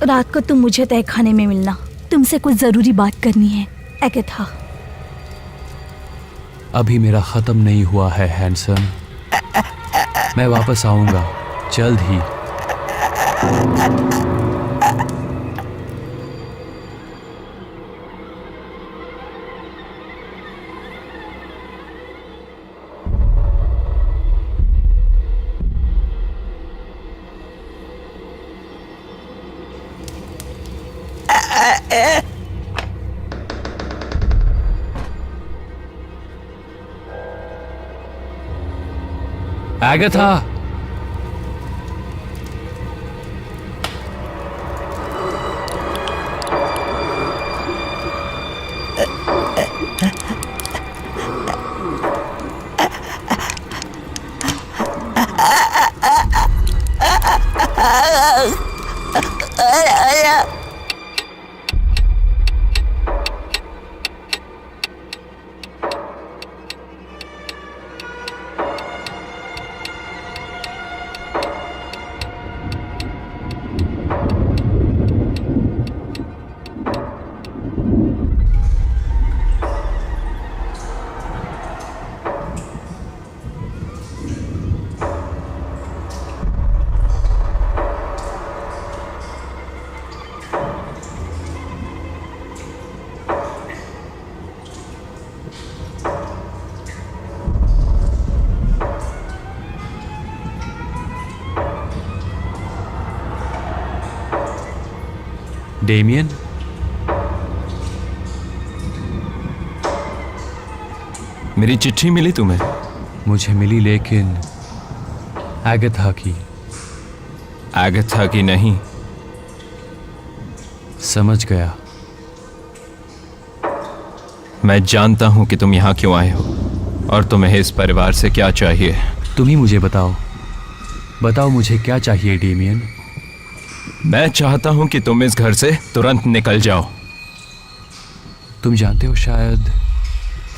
रात को तुम मुझे तय खाने में मिलना, तुमसे कुछ जरूरी बात करनी है। अगथा। अभी मेरा खत्म नहीं हुआ है हैंडसम। मैं वापस आऊंगा जल्द ही। Agatha! डेमियन, मेरी चिट्ठी मिली तुम्हें? मुझे मिली, लेकिन एगाथा की। एगाथा की नहीं। समझ गया। मैं जानता हूं कि तुम यहां क्यों आए हो और तुम्हें इस परिवार से क्या चाहिए। तुम ही मुझे बताओ, बताओ मुझे क्या चाहिए डेमियन। मैं चाहता हूं कि तुम इस घर से तुरंत निकल जाओ। तुम जानते हो, शायद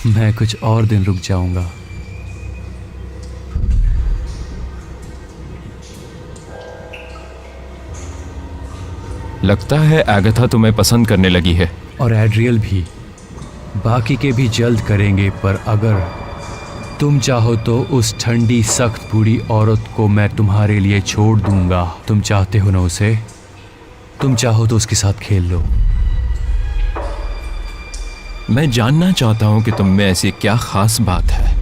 मैं कुछ और दिन रुक जाऊंगा। लगता है एगाथा तुम्हें पसंद करने लगी है। और एड्रियल भी। बाकी के भी जल्द करेंगे, पर अगर तुम चाहो तो उस ठंडी सख्त बूढ़ी औरत को मैं तुम्हारे लिए छोड़ दूंगा। तुम चाहते हो ना उसे? तुम चाहो तो उसके साथ खेल लो। मैं जानना चाहता हूं कि तुम में ऐसी क्या खास बात है।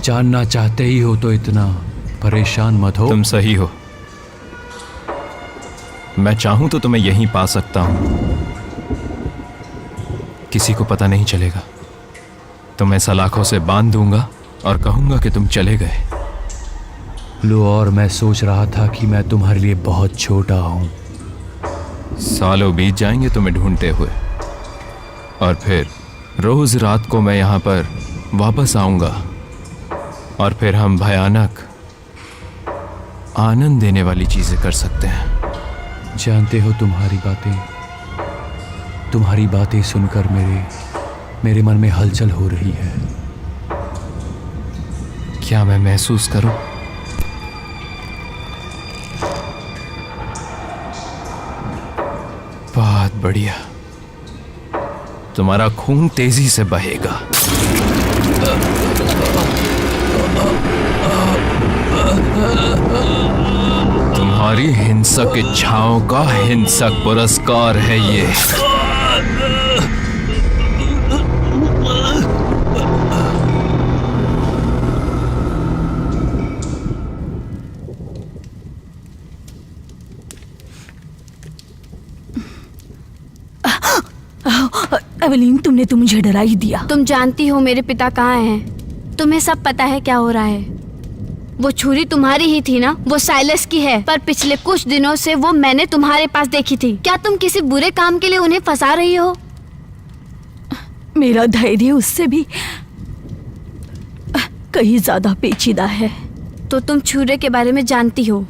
जानना चाहते ही हो तो इतना परेशान मत हो। तुम सही हो। मैं चाहूं तो तुम्हें यहीं पा सकता हूं। किसी को पता नहीं चलेगा। तुम्हें सलाखों से बांध दूंगा और कहूंगा कि तुम चले गए। लो, और मैं सोच रहा था कि मैं तुम्हारे लिए बहुत छोटा हूं। सालों बीत जाएंगे तुम्हें ढूंढते हुए, और फिर रोज रात को मैं यहां पर वापस आऊंगा, और फिर हम भयानक आनंद देने वाली चीजें कर सकते हैं। जानते हो, तुम्हारी बातें सुनकर मेरे मन में हलचल हो रही है। क्या मैं महसूस करूं? बहुत बढ़िया। तुम्हारा खून तेजी से बहेगा। तुम्हारी हिंसक इच्छाओं का हिंसक पुरस्कार है ये। एवलीन, तुमने तो मुझे डरा ही दिया। तुम जानती हो मेरे पिता कहाँ हैं। तुम्हें सब पता है क्या हो रहा है। वो छुरी तुम्हारी ही थी ना? वो साइलस की है, पर पिछले कुछ दिनों से वो मैंने तुम्हारे पास देखी थी। क्या तुम किसी बुरे काम के लिए उन्हें फंसा रही हो? मेरा धैर्य उससे भी कहीं ज्यादा पेचीदा है। तो तुम छुरे के बारे में जानती हो?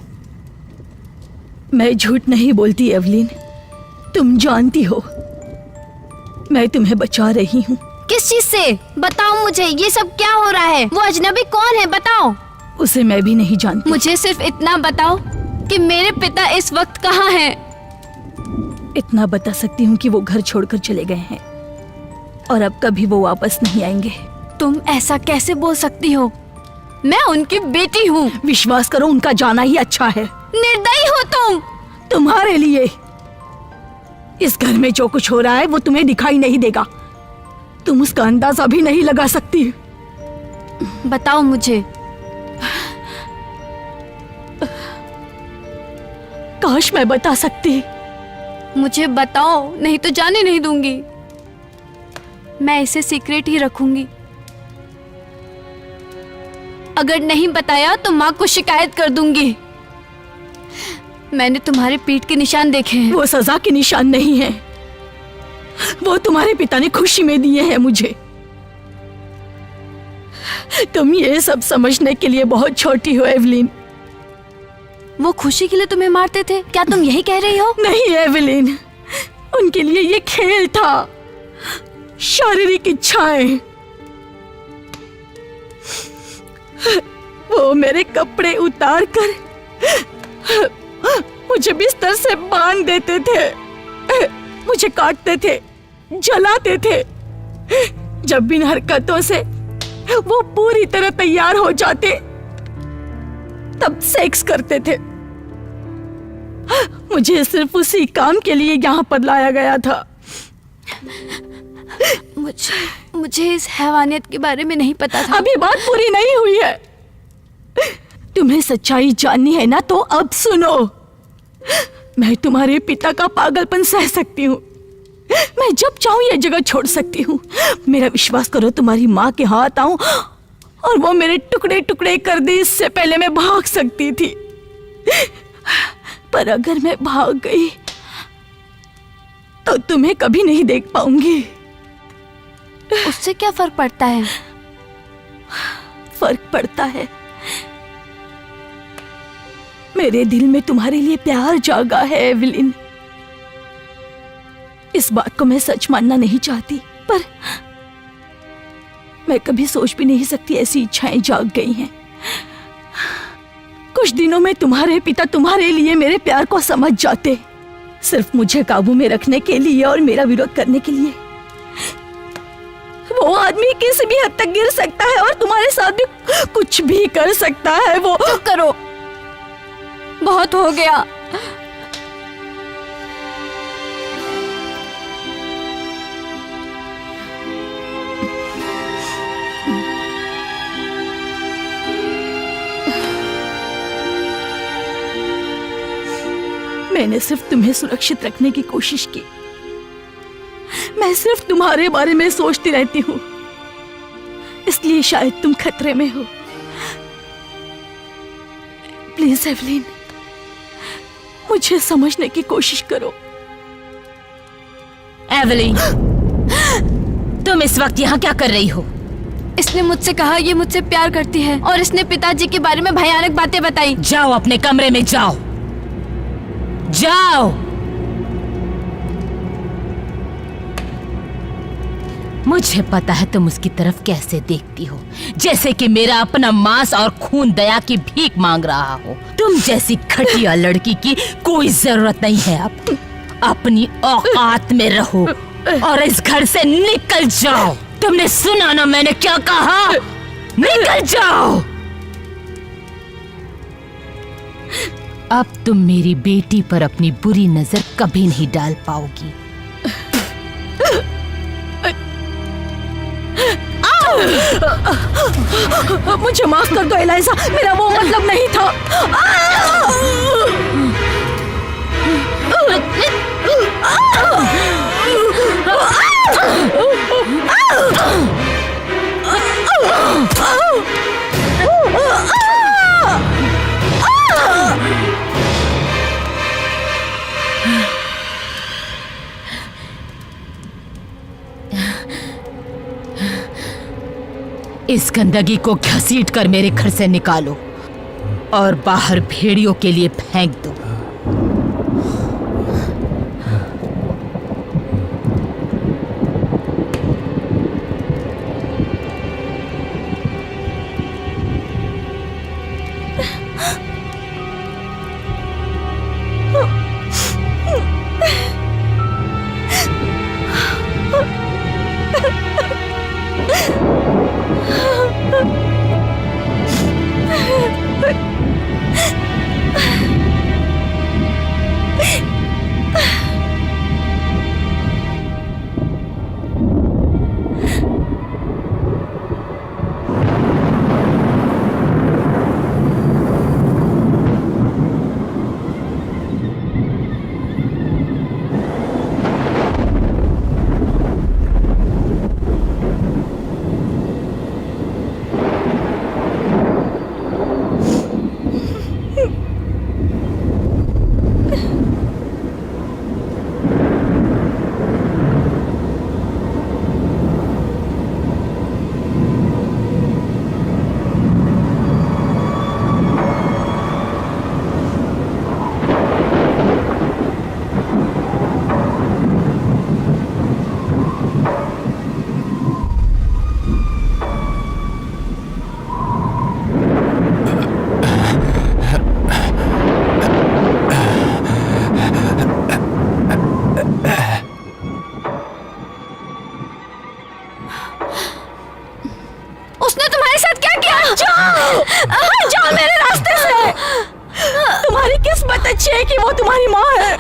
मैं झूठ नहीं बोलती एवलीन, तुम जानती हो मैं तुम्हें बचा रही हूँ। किस चीज से? बताओ मुझे, ये सब क्या हो रहा है? वो अजनबी कौन है, बताओ। उसे मैं भी नहीं जानती। मुझे सिर्फ इतना बताओ कि मेरे पिता इस वक्त कहाँ हैं। इतना बता सकती हूँ कि वो घर छोड़कर चले गए हैं और अब कभी वो वापस नहीं आएंगे। तुम ऐसा कैसे बोल सकती हो? मैं उनकी बेटी हूँ। विश्वास करो, उनका जाना ही अच्छा है। निर्दयी हो तुम। तुम्हारे लिए इस घर में जो कुछ हो रहा है वो तुम्हें दिखाई नहीं देगा। तुम उसका अंदाजा भी नहीं लगा सकती। बताओ मुझे। काश मैं बता सकती। मुझे बताओ, नहीं तो जाने नहीं दूंगी। मैं इसे सीक्रेट ही रखूंगी। अगर नहीं बताया तो माँ को शिकायत कर दूंगी। मैंने तुम्हारे पीठ के निशान देखे हैं। वो सजा के निशान नहीं है, वो तुम्हारे पिता ने खुशी में दिए हैं मुझे। तुम ये सब समझने के लिए बहुत छोटी हो एवलीन। वो खुशी के लिए तुम्हें मारते थे, क्या तुम यही कह रही हो? नहीं एवलीन, उनके लिए ये खेल था, शारीरिक इच्छाएं। वो मेरे कपड़े उतार कर मुझे बिस्तर से बांध देते थे, मुझे काटते थे, जलाते थे। जब इन हरकतों से वो पूरी तरह तैयार हो जाते तब सेक्स करते थे। मुझे सिर्फ उसी काम के लिए यहाँ पर लाया गया था। मुझे इस हैवानियत के बारे में नहीं पता था। अभी बात पूरी नहीं हुई है। तुम्हें सच्चाई जाननी है ना, तो अब सुनो। मैं तुम्हारे पिता का पागलपन सह सकती हूँ। मैं जब चाहूँ यह जगह छोड़ सकती हूँ। मेरा विश्वास करो, तुम्हारी माँ के हाथ आऊं और वो मेरे टुकड़े टुकड़े कर दे, इससे पहले मैं भाग सकती थी। पर अगर मैं भाग गई तो तुम्हें कभी नहीं देख पाऊंगी। उससे क्या फर्क पड़ता है? फर्क पड़ता है। मेरे दिल में तुम्हारे लिए प्यार जागा है एवलिन। इस बात को मैं सच मानना नहीं चाहती, पर मैं कभी सोच भी नहीं सकती ऐसी इच्छाएं जाग गई हैं। कुछ दिनों में तुम्हारे पिता तुम्हारे लिए मेरे प्यार को समझ जाते, सिर्फ मुझे काबू में रखने के लिए और मेरा विरोध करने के लिए। वो आदमी किसी भी हद तक गिर सकता है और तुम्हारे साथ भी कुछ भी कर सकता है। वो चुप करो, बहुत हो गया। मैंने सिर्फ तुम्हें सुरक्षित रखने की कोशिश की। मैं सिर्फ तुम्हारे बारे में सोचती रहती हूँ, इसलिए शायद तुम खतरे में हो। प्लीज एवलिन, मुझे समझने की कोशिश करो। एवलिन, तुम इस वक्त यहाँ क्या कर रही हो? इसने मुझसे कहा ये मुझसे प्यार करती है और इसने पिताजी के बारे में भयानक बातें बताई। जाओ अपने कमरे में जाओ, जाओ। मुझे पता है तुम उसकी तरफ कैसे देखती हो, जैसे कि मेरा अपना मांस और खून दया की भीख मांग रहा हो। तुम जैसी घटिया लड़की की कोई जरूरत नहीं है। अब अपनी औकात में रहो और इस घर से निकल जाओ। तुमने सुना ना मैंने क्या कहा? निकल जाओ। अब तुम मेरी बेटी पर अपनी बुरी नजर कभी नहीं डाल पाओगी। मुझे माफ कर दो एलाइजा, मेरा वो मतलब नहीं था। इस गंदगी को घसीट कर मेरे घर से निकालो और बाहर भेड़ियों के लिए फेंक दो। उसने तुम्हारे साथ क्या किया? जाओ, जाओ मेरे रास्ते से। तुम्हारी किस्मत अच्छी है कि वो तुम्हारी माँ है,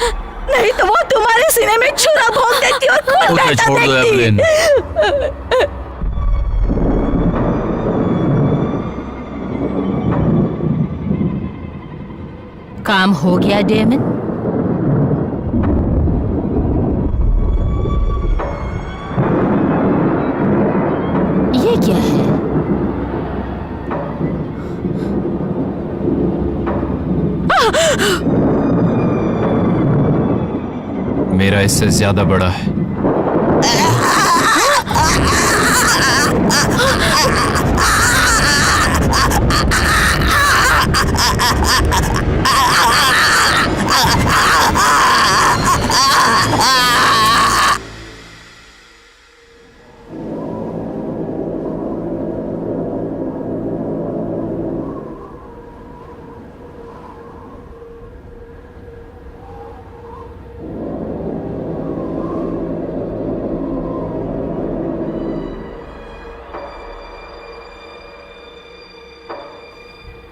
नहीं तो वो तुम्हारे सीने में छुरा भोंक देती और खून उसे बहता छोड़ दो एवलिन। देखती। काम हो गया डेमन? मेरा इससे ज्यादा बड़ा है।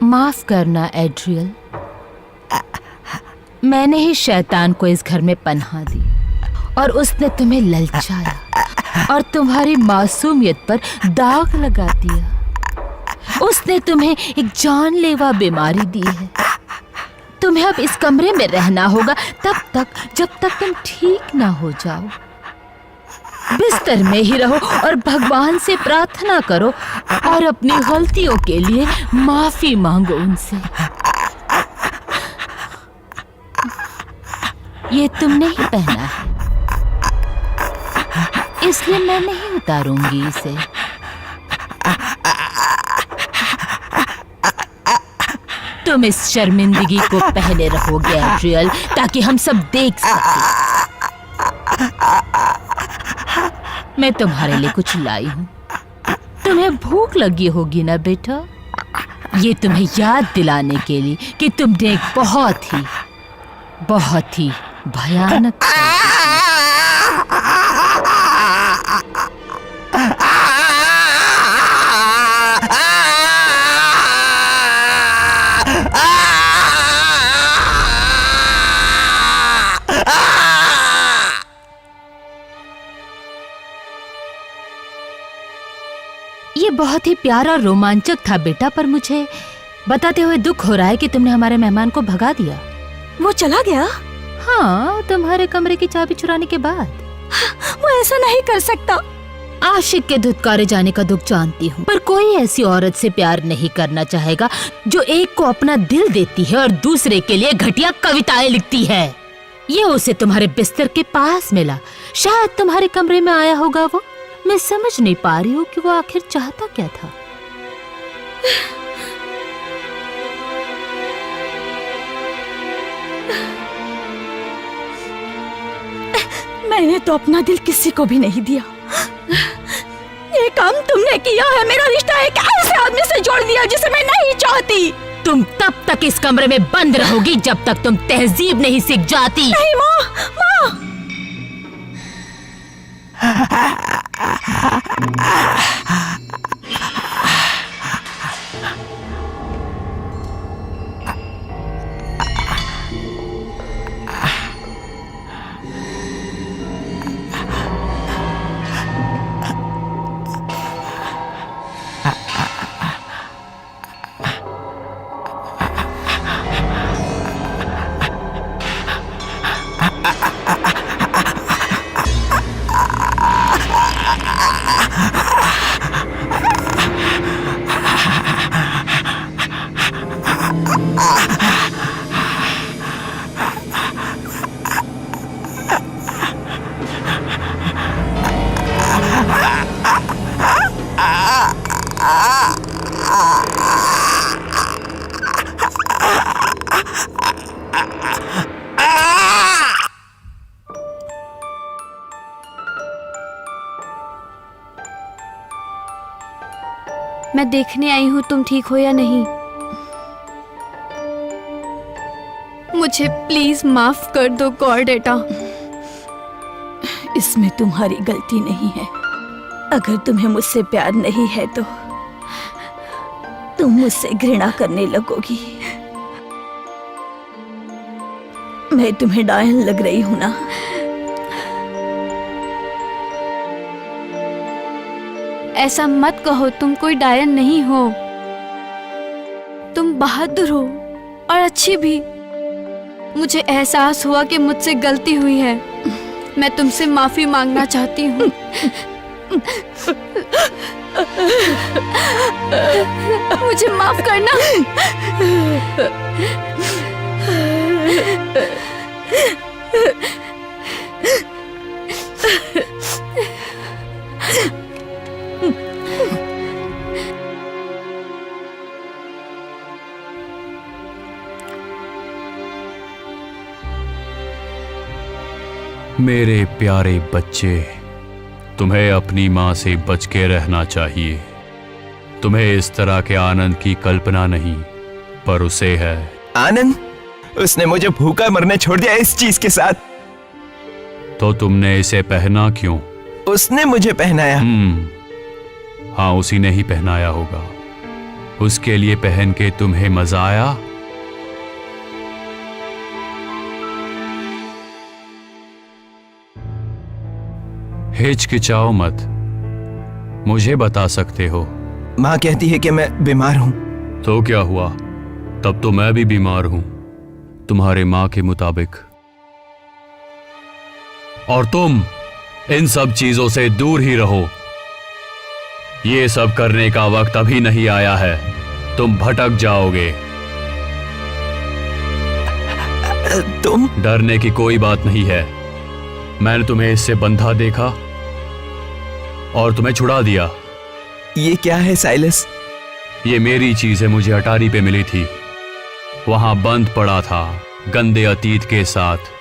माफ करना एड्रियल, मैंने ही शैतान को इस घर में पनाह दी और उसने तुम्हें ललचाया और तुम्हारी मासूमियत पर दाग लगा दिया। उसने तुम्हें एक जानलेवा बीमारी दी है। तुम्हें अब इस कमरे में रहना होगा तब तक जब तक तुम ठीक ना हो जाओ। बिस्तर में ही रहो और भगवान से प्रार्थना करो और अपनी गलतियों के लिए माफी मांगो उनसे। ये तुमने ही पहना है, इसलिए मैं नहीं उतारूंगी इसे। तुम इस शर्मिंदगी को पहने रहोगे एड्रियल, ताकि हम सब देख सकें। मैं तुम्हारे लिए कुछ लाई हूँ। तुम्हें भूख लगी होगी ना बेटा? ये तुम्हें याद दिलाने के लिए कि तुमने एक बहुत ही भयानक ये बहुत ही प्यारा और रोमांचक था बेटा, पर मुझे बताते हुए दुख हो रहा है कि तुमने हमारे मेहमान को भगा दिया। वो चला गया? हाँ, तुम्हारे कमरे की चाबी चुराने के बाद। वो ऐसा नहीं कर सकता। आशिक के धुतकारे जाने का दुख जानती हूँ, पर कोई ऐसी औरत से प्यार नहीं करना चाहेगा जो एक को अपना दिल देती है और दूसरे के लिए घटिया कविताएं लिखती है। ये उसे तुम्हारे बिस्तर के पास मिला, शायद तुम्हारे कमरे में आया होगा वो। मैं समझ नहीं पा रही हूँ कि वो आखिर चाहता क्या था। मैंने तो अपना दिल किसी को भी नहीं दिया। ये काम तुमने किया है। मेरा रिश्ता एक ऐसे आदमी से जोड़ दिया जिसे मैं नहीं चाहती। तुम तब तक इस कमरे में बंद रहोगी जब तक तुम तहजीब नहीं सीख जाती। नहीं माँ, माँ। मैं देखने आई हूँ तुम ठीक हो या नहीं। मुझे प्लीज माफ कर दो कॉर्डेटा। इसमें तुम्हारी गलती नहीं है। अगर तुम्हें मुझसे प्यार नहीं है तो तुम मुझसे घृणा करने लगोगी। मैं तुम्हें डायन लग रही हूं ना? ऐसा मत कहो, तुम कोई डायन नहीं हो। तुम बहादुर हो और अच्छी भी। मुझे एहसास हुआ कि मुझसे गलती हुई है। मैं तुमसे माफी मांगना चाहती हूँ। मुझे माफ करना। मेरे प्यारे बच्चे, तुम्हें अपनी माँ से बच के रहना चाहिए। तुम्हें इस तरह के आनंद की कल्पना नहीं, पर उसे है। आनंद? उसने मुझे भूखा मरने छोड़ दिया इस चीज के साथ। तो तुमने इसे पहना क्यों? उसने मुझे पहनाया। हाँ, उसी ने ही पहनाया होगा। उसके लिए पहन के तुम्हें मजा आया? हिचकिचाओ मत, मुझे बता सकते हो। माँ कहती है कि मैं बीमार हूँ। तो क्या हुआ? तब तो मैं भी बीमार हूं, तुम्हारे माँ के मुताबिक। और तुम इन सब चीजों से दूर ही रहो। ये सब करने का वक्त अभी नहीं आया है, तुम भटक जाओगे। तुम? डरने की कोई बात नहीं है। मैंने तुम्हें इससे बंधा देखा और तुम्हें छुड़ा दिया। ये क्या है साइलस? ये मेरी चीज है, मुझे अटारी पे मिली थी। वहां बंद पड़ा था गंदे अतीत के साथ।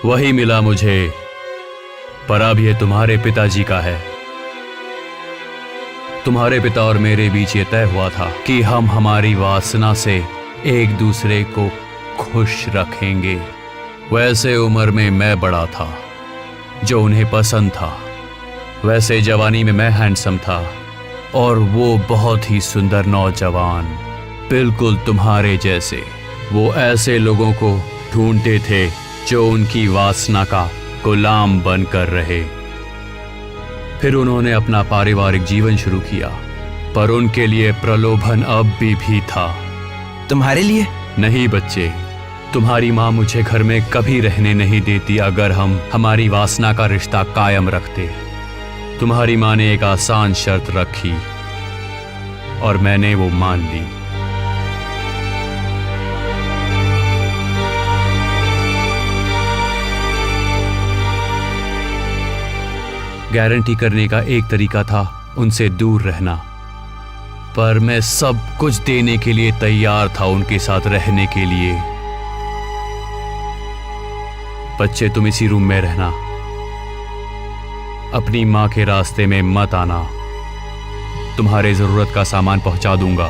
वही मिला मुझे, पर अब ये तुम्हारे पिताजी का है। तुम्हारे पिता और मेरे बीच ये तय हुआ था कि हम हमारी वासना से एक दूसरे को खुश रखेंगे। वैसे उम्र में मैं बड़ा था जो उन्हें पसंद था, वैसे जवानी में मैं हैंडसम था और वो बहुत ही सुंदर नौजवान, बिल्कुल तुम्हारे जैसे। वो ऐसे लोगों को ढूंढते थे जो उनकी वासना का गुलाम बनकर रहे। फिर उन्होंने अपना पारिवारिक जीवन शुरू किया, पर उनके लिए प्रलोभन अब भी था। तुम्हारे लिए? नहीं बच्चे, तुम्हारी माँ मुझे घर में कभी रहने नहीं देती अगर हम हमारी वासना का रिश्ता कायम रखते। तुम्हारी माँ ने एक आसान शर्त रखी और मैंने वो मान ली। गारंटी करने का एक तरीका था उनसे दूर रहना, पर मैं सब कुछ देने के लिए तैयार था उनके साथ रहने के लिए। बच्चे, तुम इसी रूम में रहना, अपनी मां के रास्ते में मत आना। तुम्हारे जरूरत का सामान पहुंचा दूंगा।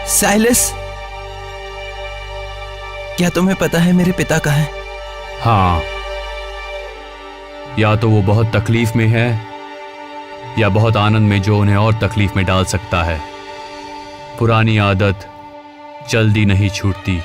साइलस, क्या तुम्हें पता है मेरे पिता कहाँ हैं? हाँ, या तो वो बहुत तकलीफ में है या बहुत आनंद में जो उन्हें और तकलीफ में डाल सकता है। पुरानी आदत जल्दी नहीं छूटती।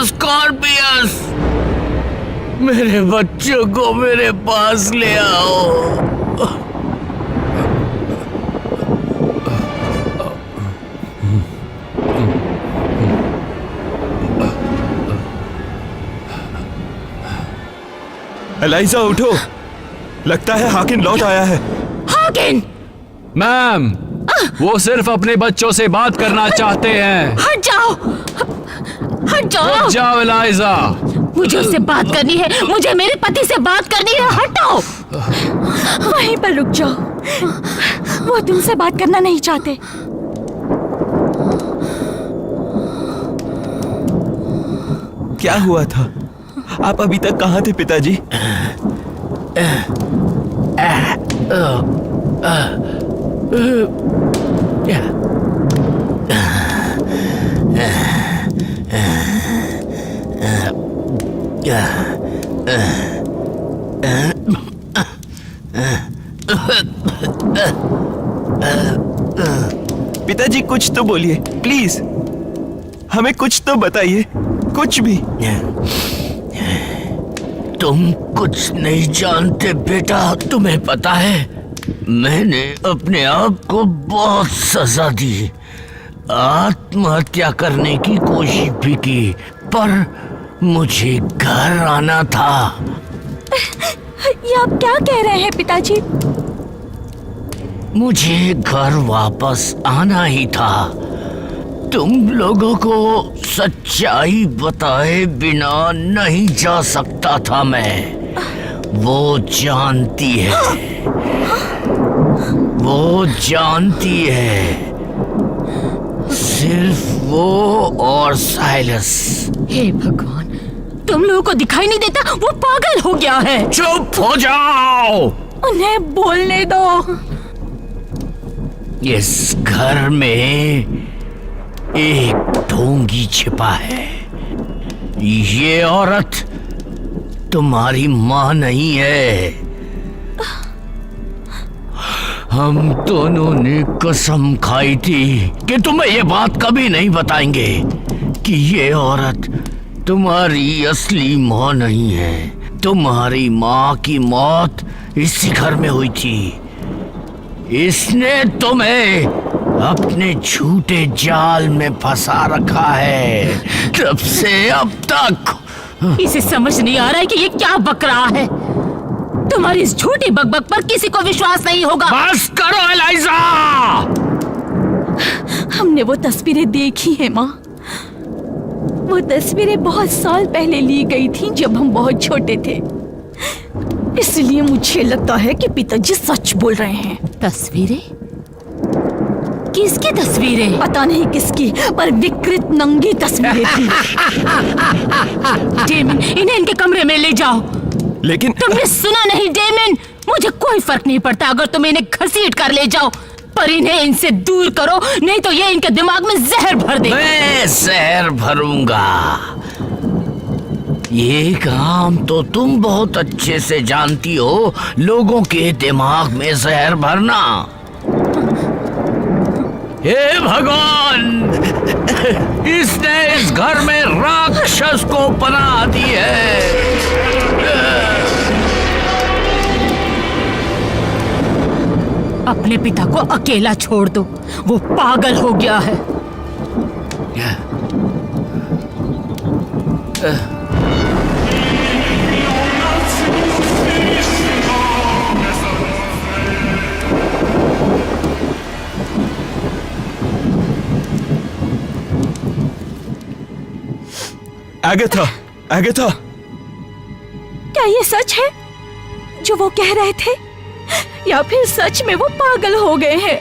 स्कॉर्पियस, मेरे बच्चों को मेरे पास ले आओ। एलाइजा, उठो। लगता है हाकिन लौट आया है। हाकिन! मैम, वो सिर्फ अपने बच्चों से बात करना चाहते हैं। हट जाओ! हट जाओ! जाओ एलाइजा। मुझे उससे बात करनी है, मुझे मेरे पति से बात करनी है। हटाओ! वहीं पर रुक जाओ, वो तुमसे बात करना नहीं चाहते। क्या हुआ था? आप अभी तक कहाँ थे पिताजी? पिताजी, कुछ तो बोलिए प्लीज, हमें कुछ तो बताइए, कुछ भी। तुम कुछ नहीं जानते बेटा। तुम्हें पता है, मैंने अपने आप को बहुत सजा दी, आत्महत्या करने की कोशिश भी की, पर मुझे घर आना था। ये आप क्या कह रहे हैं पिताजी? मुझे घर वापस आना ही था। तुम लोगों को सच्चाई बताए बिना नहीं जा सकता था मैं। वो जानती है, वो जानती है, सिर्फ वो और साइलस। हे भगवान, तुम लोगों को दिखाई नहीं देता? वो पागल हो गया है। चुप हो जाओ। उन्हें बोलने दो। इस घर में एक ढोंगी छिपा है। ये औरत तुम्हारी माँ नहीं है। हम दोनों ने कसम खाई थी कि तुम्हें ये बात कभी नहीं बताएंगे कि ये औरत तुम्हारी असली माँ नहीं है। तुम्हारी माँ की मौत इसी घर में हुई थी। इसने तुम्हें अपने झूठे जाल में फंसा रखा है, तब से अब तक। इसे समझ नहीं आ रहा है कि ये क्या बक रहा है। तुम्हारी इस झूठी बकबक पर किसी को विश्वास नहीं होगा। बस करो एलाइजा। हमने वो तस्वीरें देखी हैं माँ। वो तस्वीरें बहुत साल पहले ली गई थी, जब हम बहुत छोटे थे। इसलिए मुझे लगता है कि पिताजी सच बोल रहे हैं। तस्वीरें? किसकी तस्वीरें? पता नहीं किसकी, पर विकृत नंगी तस्वीरें थी। डेमन, इन्हें इनके कमरे में ले जाओ। लेकिन तुमने सुना नहीं डेमन? मुझे कोई फर्क नहीं पड़ता अगर तुम इन्हें घसीट कर ले जाओ, पर इन्हें इनसे दूर करो, नहीं तो ये इनके दिमाग में जहर भर दे। मैं जहर भरूंगा। ये काम तो तुम बहुत अच्छे से जानती हो, लोगों के दिमाग में जहर भरना। हे भगवान, इसने इस घर में राक्षस को पनाह दी है। अपने पिता को अकेला छोड़ दो, वो पागल हो गया है। एगाथा, एगाथा, क्या ये सच है जो वो कह रहे थे, या फिर सच में वो पागल हो गए हैं?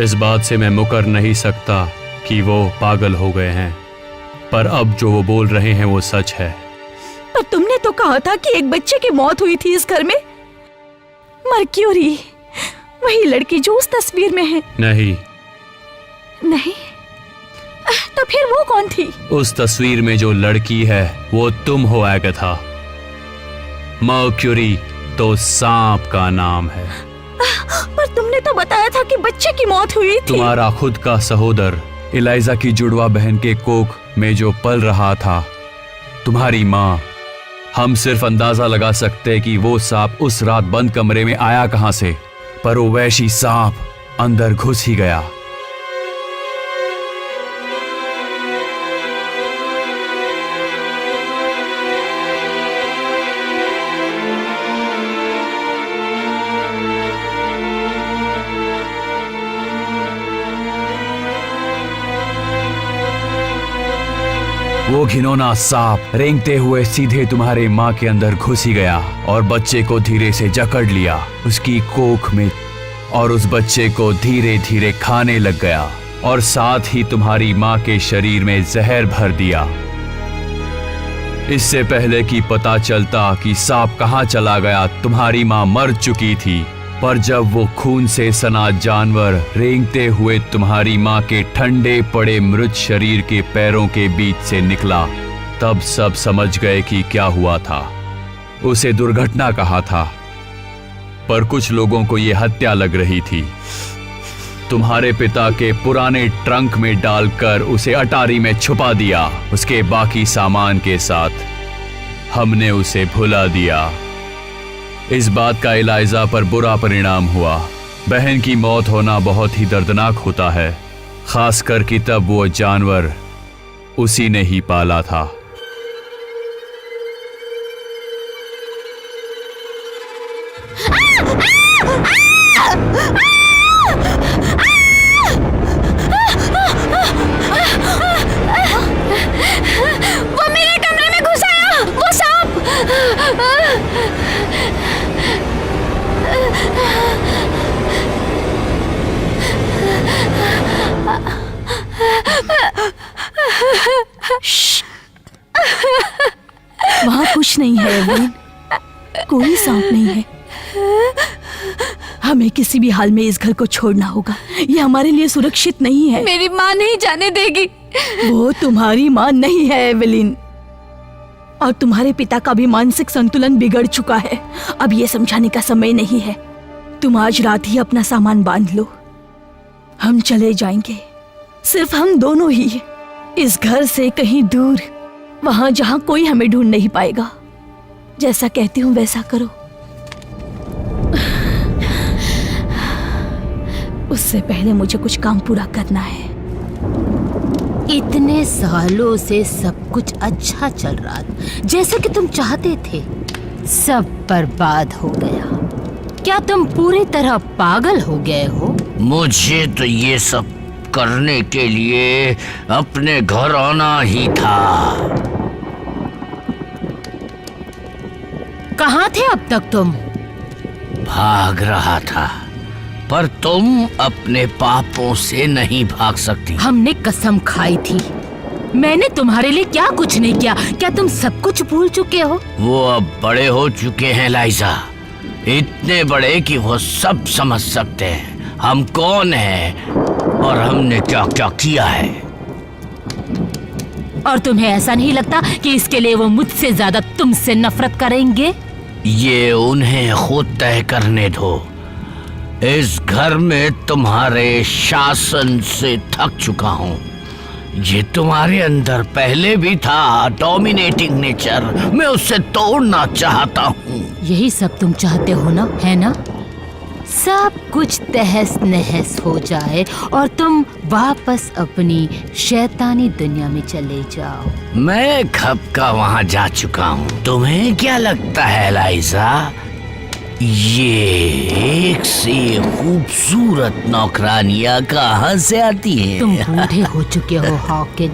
इस बात से मैं मुकर नहीं सकता कि वो पागल हो गए हैं, पर अब जो वो बोल रहे हैं वो सच है। पर तुमने तो कहा था कि एक बच्चे की मौत हुई थी इस घर में। मर्क्यूरी, वही लड़की जो उस तस्वीर में है। नहीं, नहीं, तो फिर वो कौन थी? उस तस्वीर में जो लड़की है वो तुम हो एगाथा। मर्क्यूरी तो सांप का नाम है। पर तुमने तो बताया था कि बच्चे की मौत हुई थी। तुम्हारा खुद का सहोदर इलाइजा की जुड़वा बहन के कोख में जो पल रहा था, तुम्हारी माँ। हम सिर्फ अंदाजा लगा सकते कि वो सांप उस रात बंद कमरे में आया कहां से, पर वो वैशी सांप अंदर घुस ही गया। वो घिनौना सांप रेंगते हुए सीधे तुम्हारे माँ के अंदर घुस ही गया और बच्चे को धीरे से जकड़ लिया उसकी कोख में, और उस बच्चे को धीरे धीरे खाने लग गया, और साथ ही तुम्हारी माँ के शरीर में जहर भर दिया। इससे पहले कि पता चलता कि सांप कहाँ चला गया, तुम्हारी माँ मर चुकी थी। पर जब वो खून से सना जानवर रेंगते हुए तुम्हारी माँ के ठंडे पड़े मृत शरीर के पैरों के बीच से निकला, तब सब समझ गए कि क्या हुआ था। उसे दुर्घटना कहा था, पर कुछ लोगों को ये हत्या लग रही थी। तुम्हारे पिता के पुराने ट्रंक में डालकर उसे अटारी में छुपा दिया। उसके बाकी सामान के साथ हमने उसे भुला दिया। इस बात का एलाइजा पर बुरा परिणाम हुआ। बहन की मौत होना बहुत ही दर्दनाक होता है, खासकर कि तब वो जानवर उसी ने ही पाला था। वो मेरे कमरे में घुस आया, वो सांप। वहाँ कुछ नहीं है एवलिन, कोई सांप नहीं है। हमें किसी भी हाल में इस घर को छोड़ना होगा, ये हमारे लिए सुरक्षित नहीं है। मेरी माँ नहीं जाने देगी। वो तुम्हारी माँ नहीं है एवलिन, और तुम्हारे पिता का भी मानसिक संतुलन बिगड़ चुका है। अब ये समझाने का समय नहीं है। तुम आज रात ही अपना सामान बांध लो, हम चले जाएंगे, सिर्फ हम दोनों ही, इस घर से कहीं दूर, वहां जहां कोई हमें ढूंढ नहीं पाएगा। जैसा कहती हूँ वैसा करो। उससे पहले मुझे कुछ काम पूरा करना है। इतने सालों से सब कुछ अच्छा चल रहा था, जैसे कि तुम चाहते थे। सब बर्बाद हो गया। क्या तुम पूरी तरह पागल हो गए हो? मुझे तो ये सब करने के लिए अपने घर आना ही था। कहाँ थे अब तक तुम? भाग रहा था, पर तुम अपने पापों से नहीं भाग सकती। हमने कसम खाई थी। मैंने तुम्हारे लिए क्या कुछ नहीं किया। क्या तुम सब कुछ भूल चुके हो? वो अब बड़े हो चुके हैं लाइजा, इतने बड़े कि वो सब समझ सकते हैं हम कौन हैं और हमने क्या क्या किया है। और तुम्हें ऐसा नहीं लगता कि इसके लिए वो मुझसे ज्यादा तुमसे नफरत करेंगे? ये उन्हें खुद तय करने दो। इस घर में तुम्हारे शासन से थक चुका हूँ। ये तुम्हारे अंदर पहले भी था, डोमिनेटिंग नेचर, मैं उससे तोड़ना चाहता हूँ। यही सब तुम चाहते हो ना, है ना? सब कुछ तहस नहस हो जाए और तुम वापस अपनी शैतानी दुनिया में चले जाओ। मैं कब का वहाँ जा चुका हूँ। तुम्हें क्या लगता है लाइजा, ये एक से खूबसूरत नौकरानियाँ कहाँ से आती हैं? तुम बूढ़े हो चुके हो हॉकिन।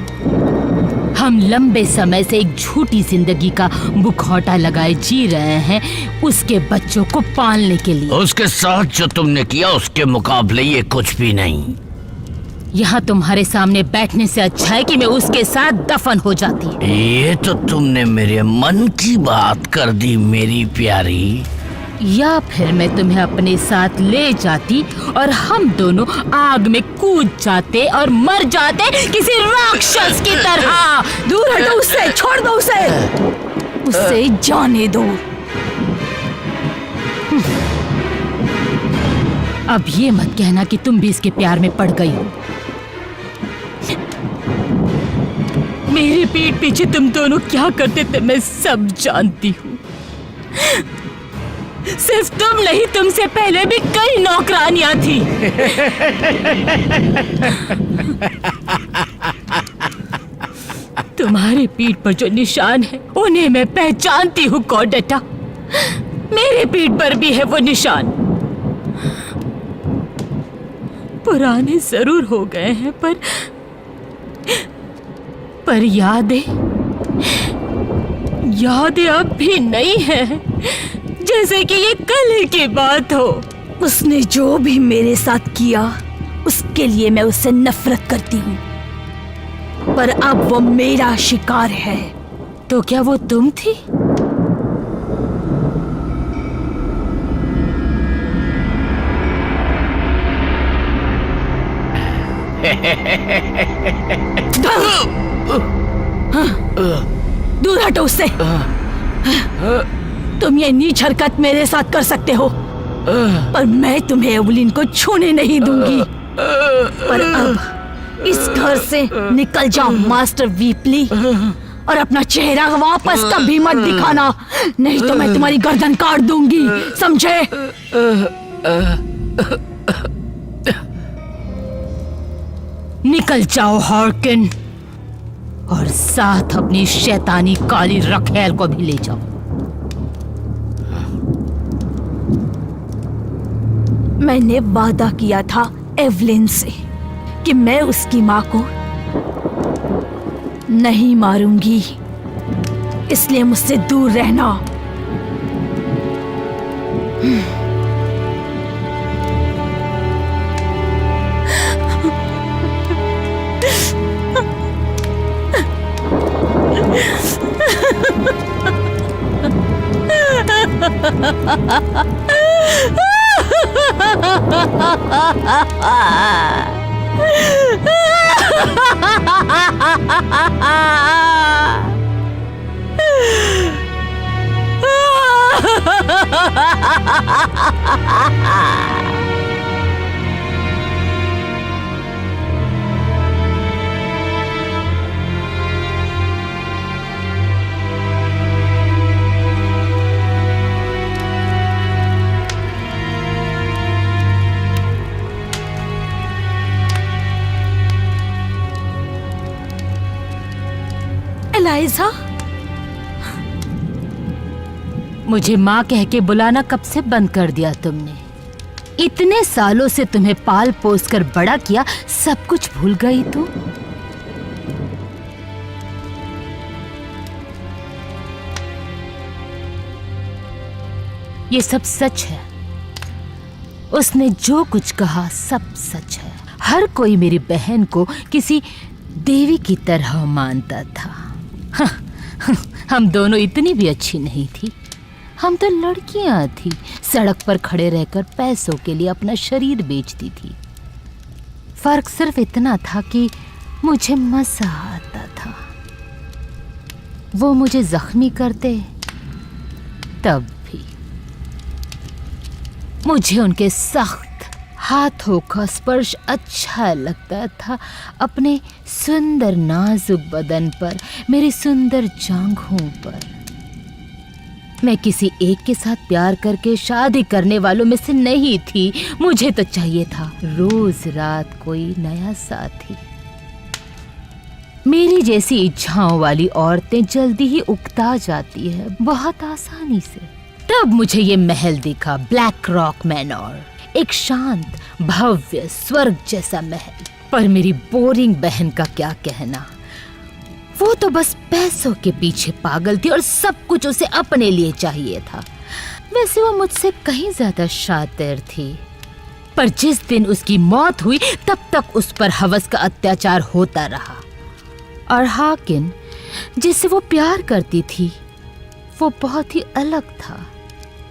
हम लंबे समय से एक झूठी जिंदगी का मुखौटा लगाए जी रहे हैं उसके बच्चों को पालने के लिए। उसके साथ जो तुमने किया उसके मुकाबले ये कुछ भी नहीं। यहाँ तुम्हारे सामने बैठने से अच्छा है कि मैं उसके साथ दफन हो जाती। ये तो तुमने मेरे मन की बात कर दी मेरी प्यारी। या फिर मैं तुम्हें अपने साथ ले जाती और हम दोनों आग में कूद जाते और मर जाते किसी राक्षस की तरह। दूर हटो उससे, छोड़ दो उसे, उससे जाने दो। अब ये मत कहना कि तुम भी इसके प्यार में पड़ गई हो। मेरे पीठ पीछे तुम दोनों क्या करते थे मैं सब जानती हूँ। सिर्फ तुम नहीं, तुमसे पहले भी कई नौकरानियां थी। तुम्हारी पीठ पर जो निशान है उन्हें मैं पहचानती हूँ कॉर्डेटा। मेरी पीठ पर भी है वो निशान। पुराने जरूर हो गए हैं पर यादें अब भी नहीं है, जैसे कि ये कल की बात हो। उसने जो भी मेरे साथ किया उसके लिए मैं उससे नफरत करती हूँ, पर अब वो मेरा शिकार है। तो क्या वो तुम थी? दूर हटो उससे। तुम ये नीच हरकत मेरे साथ कर सकते हो, पर मैं तुम्हें एवलिन को छूने नहीं दूंगी। पर अब इस घर से निकल जाओ मास्टर वीपली, और अपना चेहरा वापस कभी मत दिखाना, नहीं तो मैं तुम्हारी गर्दन काट दूंगी, समझे? निकल जाओ हार्किन, और साथ अपनी शैतानी काली रखेल को भी ले जाओ। मैंने वादा किया था एवलिन से कि मैं उसकी माँ को नहीं मारूंगी, इसलिए मुझसे दूर रहना। एलाइजा, मुझे माँ कह के बुलाना कब से बंद कर दिया तुमने? इतने सालों से तुम्हें पाल पोस कर बड़ा किया, सब कुछ भूल गई तू? ये सब सच है। उसने जो कुछ कहा सब सच है। हर कोई मेरी बहन को किसी देवी की तरह मानता था। हम दोनों इतनी भी अच्छी नहीं थी, हम तो लड़कियां थी, सड़क पर खड़े रहकर पैसों के लिए अपना शरीर बेचती थी। फर्क सिर्फ इतना था कि मुझे मजा आता था। वो मुझे जख्मी करते तब भी मुझे उनके सख्त हाथों का स्पर्श अच्छा लगता था, अपने सुंदर नाजुक बदन पर, मेरी सुंदर जांघों पर। मैं किसी एक के साथ प्यार करके शादी करने वालों में से नहीं थी। मुझे तो चाहिए था रोज रात कोई नया साथी। मेरी जैसी इच्छाओं वाली औरतें जल्दी ही उकता जाती है, बहुत आसानी से। तब मुझे ये महल दिखा, ब्लैक रॉक मैनोर, एक शांत भव्य स्वर्ग जैसा महल। पर मेरी बोरिंग बहन का क्या कहना, वो तो बस पैसों के पीछे पागल थी और सब कुछ उसे अपने लिए चाहिए था। वैसे वो मुझसे कहीं ज्यादा शातिर थी, पर जिस दिन उसकी मौत हुई तब तक उस पर हवस का अत्याचार होता रहा। और हाकिन जिससे वो प्यार करती थी वो बहुत ही अलग था।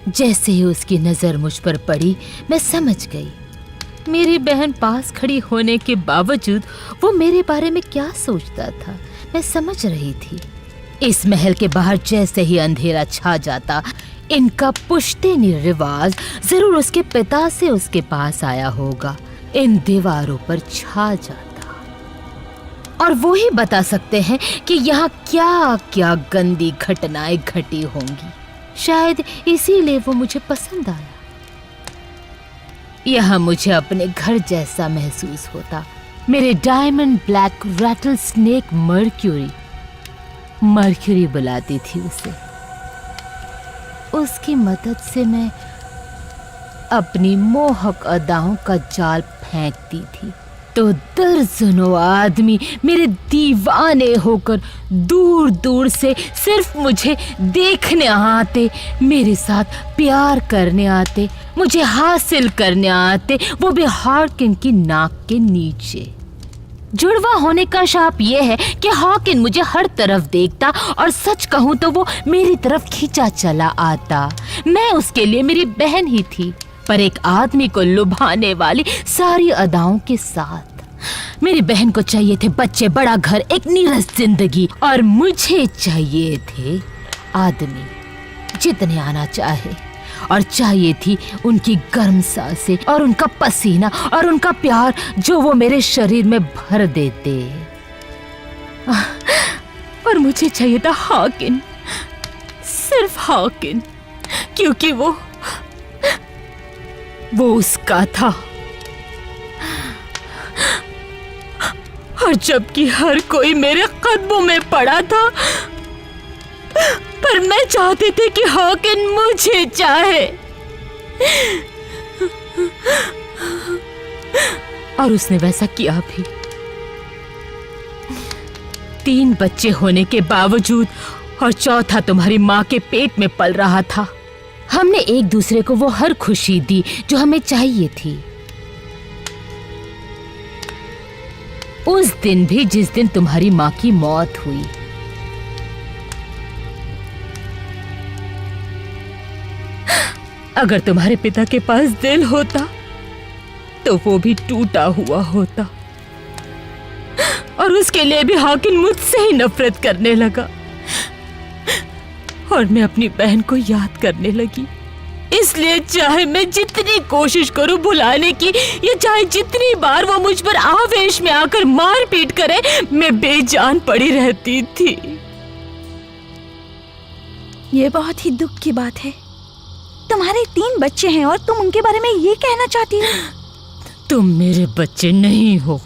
जैसे ही उसकी नजर मुझ पर पड़ी मैं समझ गई। मेरी बहन पास खड़ी होने के बावजूद वो मेरे बारे में क्या सोचता था मैं समझ रही थी। इस महल के बाहर जैसे ही अंधेरा छा जाता, इनका पुश्तैनी रिवाज जरूर उसके पिता से उसके पास आया होगा, इन दीवारों पर छा जाता। और वो ही बता सकते हैं कि यहाँ क्या क्या गंदी घटनाएं घटी होंगी। शायद इसीलिए वो मुझे पसंद आया। यहाँ मुझे अपने घर जैसा महसूस होता। मेरे diamond black rattlesnake Mercury बुलाती थी उसे। उसकी मदद से मैं अपनी मोहक अदाओं का जाल फेंकती थी, तो दर्जनों आदमी मेरे दीवाने होकर दूर दूर से सिर्फ मुझे देखने आते, मेरे साथ प्यार करने आते, मुझे हासिल करने आते, वो भी हार्किन की नाक के नीचे। जुड़वा होने का शाप ये है कि हाकिन मुझे हर तरफ देखता और सच कहूं तो वो मेरी तरफ खींचा चला आता। मैं उसके लिए मेरी बहन ही थी, पर एक आदमी को लुभाने वाली सारी अदाओं के साथ। मेरी बहन को चाहिए थे बच्चे, बड़ा घर, एक नीरस जिंदगी, और मुझे चाहिए थे आदमी जितने आना चाहे और चाहिए थी उनकी गर्म सांसें और उनका पसीना और उनका प्यार जो वो मेरे शरीर में भर देते। और मुझे चाहिए था हाकिन, सिर्फ हाकिन, क्योंकि वो उसका था। और जबकि हर कोई मेरे कदमों में पड़ा था, पर मैं चाहती थी कि हाकिन मुझे चाहे। और उसने वैसा किया भी। 3 बच्चे होने के बावजूद और चौथा तुम्हारी माँ के पेट में पल रहा था, हमने एक दूसरे को वो हर खुशी दी जो हमें चाहिए थी। उस दिन भी जिस दिन तुम्हारी माँ की मौत हुई। अगर तुम्हारे पिता के पास दिल होता तो वो भी टूटा हुआ होता, और उसके लिए भी हाकिम मुझसे ही नफरत करने लगा। और मैं अपनी बहन को याद करने लगी। इसलिए चाहे मैं जितनी कोशिश करूं भुलाने की, या चाहे जितनी बार वो मुझ पर आवेश में आकर मारपीट करे, मैं बेजान पड़ी रहती थी। ये बहुत ही दुख की बात है। तुम्हारे 3 बच्चे हैं और तुम उनके बारे में ये कहना चाहती हो? तुम मेरे बच्चे नहीं हो,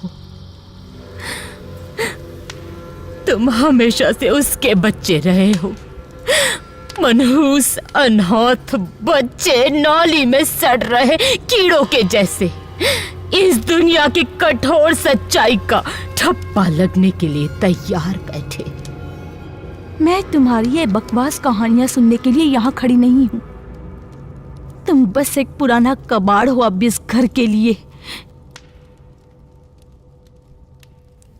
तुम हमेशा से उसके बच्चे रहे हो। मनहूस अनहौत बच्चे, नौली में सड़ रहे कीड़ों के जैसे, इस दुनिया की कठोर सच्चाई का ठप्पा लगने के लिए तैयार बैठे। मैं तुम्हारी ये बकवास कहानियां सुनने के लिए यहाँ खड़ी नहीं हूँ। तुम बस एक पुराना कबाड़ हो अब इस घर के लिए,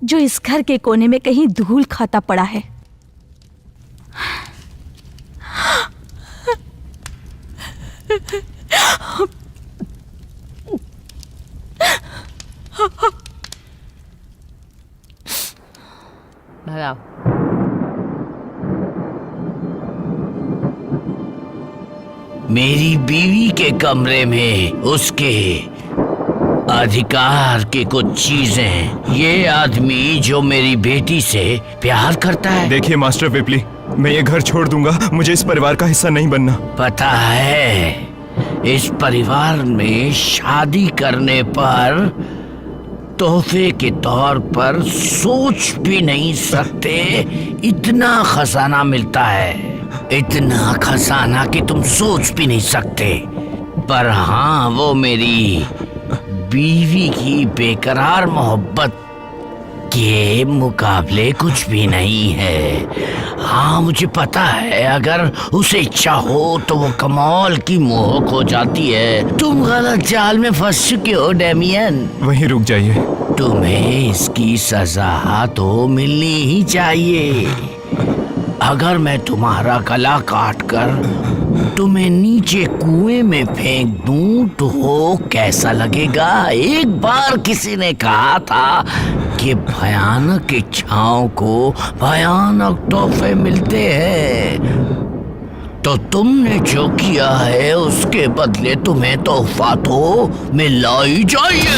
जो इस घर के कोने में कहीं धूल खाता पड़ा है। भगाओ। मेरी बीवी के कमरे में उसके अधिकार की कुछ चीजें, ये आदमी जो मेरी बेटी से प्यार करता है। देखिए मास्टर विपली, मैं ये घर छोड़ दूंगा, मुझे इस परिवार का हिस्सा नहीं बनना। पता है, इस परिवार में शादी करने पर तोहफे के तौर पर सोच भी नहीं सकते इतना खजाना मिलता है, इतना खजाना कि तुम सोच भी नहीं सकते। पर हाँ, वो मेरी बीवी की बेकरार मोहब्बत के मुकाबले कुछ भी नहीं है। हाँ, मुझे पता है, अगर उसे इच्छा हो तो वो कमाल की मोहक हो जाती है। तुम गलत जाल में फंस चुके हो डेमियन। वहीं रुक जाइए। तुम्हें इसकी सजा तो मिलनी ही चाहिए। अगर मैं तुम्हारा गला काट कर तुम्हें नीचे कुएं में फेंक दूं तो कैसा लगेगा? एक बार किसी ने कहा था कि भयानक इच्छाओं को भयानक तोहफे मिलते हैं। तो तुमने जो किया है उसके बदले तुम्हें तोहफा तो मिलना ही चाहिए।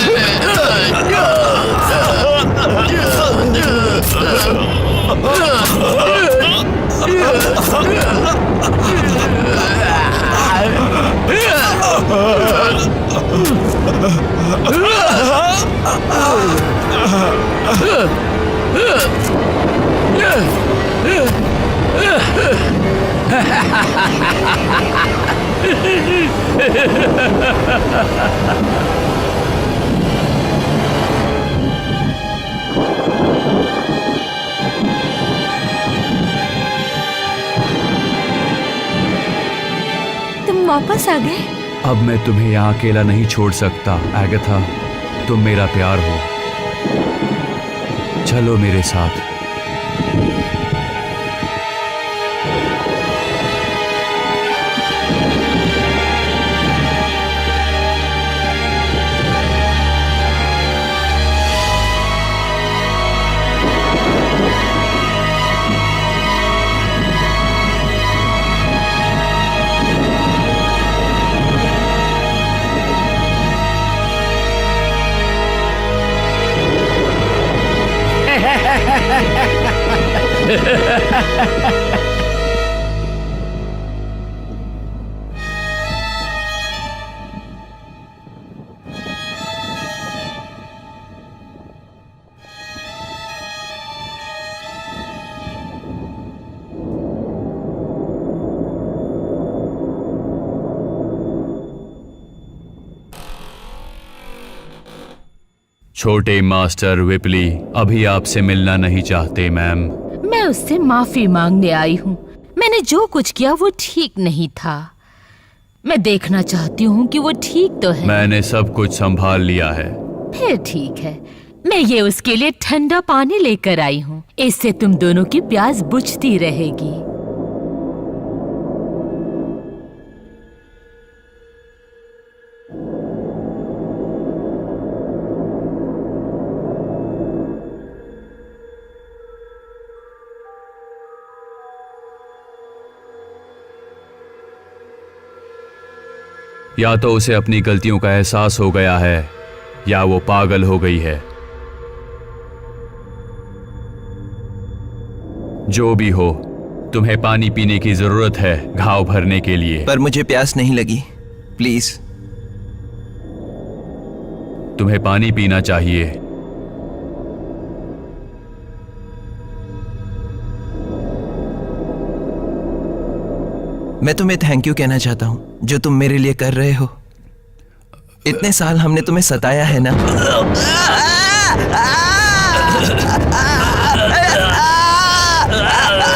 तुम वापस आ गए? अब मैं तुम्हें यहाँ अकेला नहीं छोड़ सकता एगाथा, तुम मेरा प्यार हो, चलो मेरे साथ। छोटे मास्टर विपली अभी आपसे मिलना नहीं चाहते मैम। मैं उससे माफी मांगने आई हूँ। मैंने जो कुछ किया वो ठीक नहीं था। मैं देखना चाहती हूँ कि वो ठीक तो है। मैंने सब कुछ संभाल लिया है। फिर ठीक है, मैं ये उसके लिए ठंडा पानी लेकर आई हूँ। इससे तुम दोनों की प्यास बुझती रहेगी। या तो उसे अपनी गलतियों का एहसास हो गया है या वो पागल हो गई है। जो भी हो, तुम्हें पानी पीने की जरूरत है घाव भरने के लिए। पर मुझे प्यास नहीं लगी, प्लीज। तुम्हें पानी पीना चाहिए। मैं तुम्हें थैंक यू कहना चाहता हूं जो तुम मेरे लिए कर रहे हो। इतने साल हमने तुम्हें सताया है ना।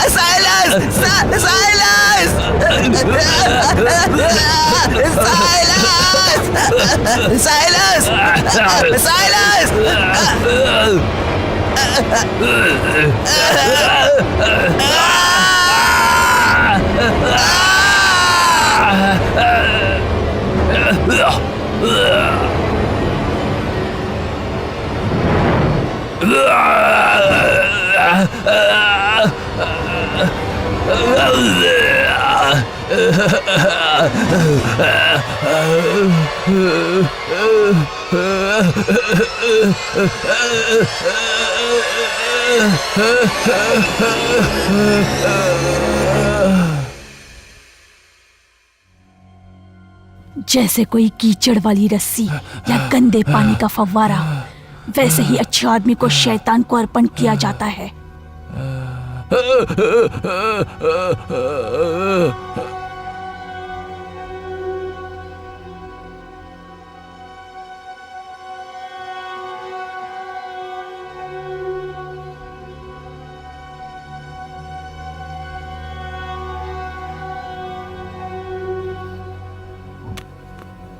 Silas! Silas! Silas! Silas! Silas! जैसे कोई कीचड़ वाली रस्सी या गंदे पानी का फव्वारा, वैसे ही अच्छे आदमी को शैतान को अर्पण किया जाता है।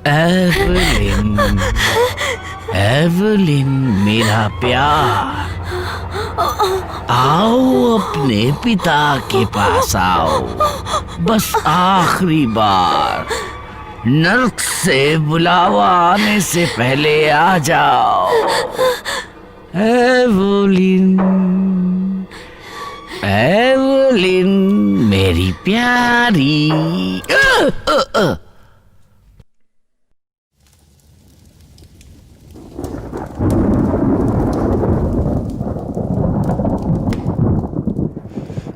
एवलिन, एवलिन मेरा प्यार, आओ अपने पिता के पास आओ। बस आखिरी बार, नर्क से बुलावा आने से पहले आ जाओ। एवलिन, एवलिन मेरी प्यारी।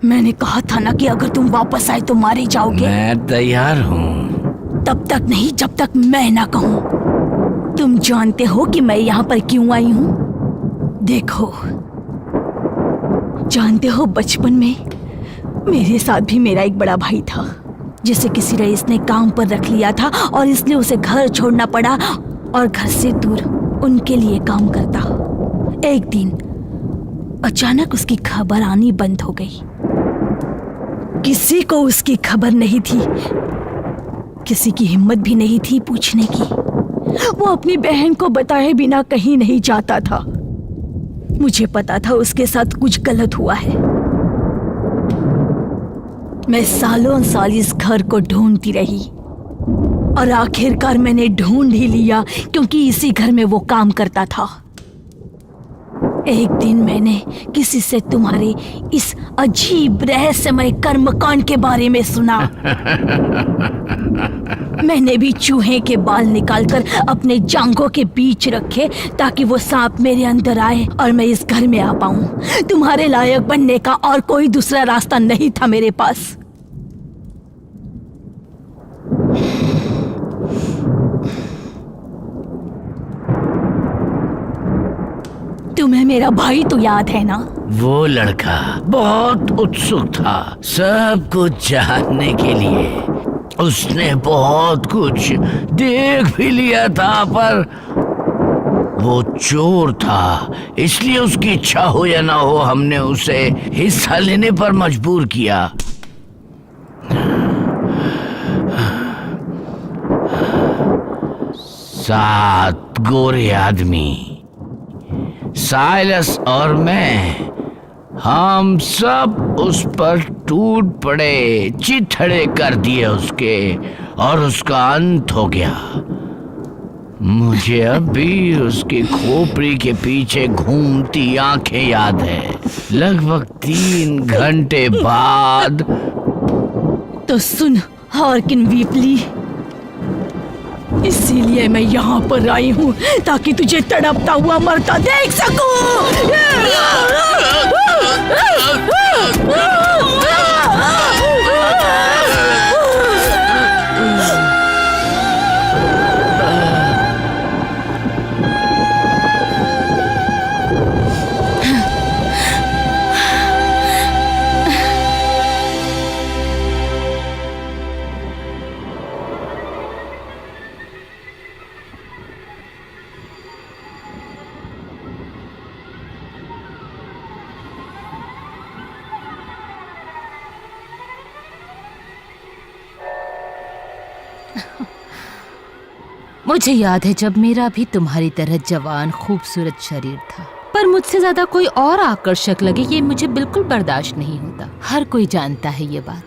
मैंने कहा था ना कि अगर तुम वापस आए तो मारे जाओगे। मैं तैयार हूँ। तब तक नहीं जब तक मैं ना कहूँ। तुम जानते हो कि मैं यहाँ पर क्यों आई हूँ? देखो, जानते हो बचपन में मेरे साथ भी मेरा एक बड़ा भाई था जिसे किसी रईस ने काम पर रख लिया था और इसलिए उसे घर छोड़ना पड़ा और घर से दूर उनके लिए काम करता। एक दिन अचानक उसकी खबर आनी बंद हो गई। किसी को उसकी खबर नहीं थी, किसी की हिम्मत भी नहीं थी पूछने की। वो अपनी बहन को बताए बिना कहीं नहीं जाता था। मुझे पता था उसके साथ कुछ गलत हुआ है। मैं सालों साल इस घर को ढूंढती रही और आखिरकार मैंने ढूंढ ही लिया, क्योंकि इसी घर में वो काम करता था। एक दिन मैंने किसी से तुम्हारे इस अजीब रहस्यमय कर्मकांड के बारे में सुना। मैंने भी चूहे के बाल निकालकर अपने जांघों के बीच रखे ताकि वो सांप मेरे अंदर आए और मैं इस घर में आ पाऊं। तुम्हारे लायक बनने का और कोई दूसरा रास्ता नहीं था मेरे पास। तुम्हें मेरा भाई तो याद है ना? वो लड़का बहुत उत्सुक था सब कुछ जानने के लिए। उसने बहुत कुछ देख भी लिया था, पर वो चोर था, इसलिए उसकी इच्छा हो या ना हो हमने उसे हिस्सा लेने पर मजबूर किया। सात गोरे आदमी, साइलस और मैं, हम सब उस पर टूट पड़े, चिथड़े कर दिए उसके, और उसका अंत हो गया। मुझे अब भी उसकी खोपड़ी के पीछे घूमती आंखें याद है। लगभग 3 घंटे बाद। तो सुन हार्किन वीपली, इसीलिए मैं यहाँ पर आई हूँ ताकि तुझे तड़पता हुआ मरता देख सकूं। मुझे याद है जब मेरा भी तुम्हारी तरह जवान खूबसूरत शरीर था, पर मुझसे ज्यादा कोई और आकर्षक लगे ये मुझे बिल्कुल बर्दाश्त नहीं होता। हर कोई जानता है ये बात।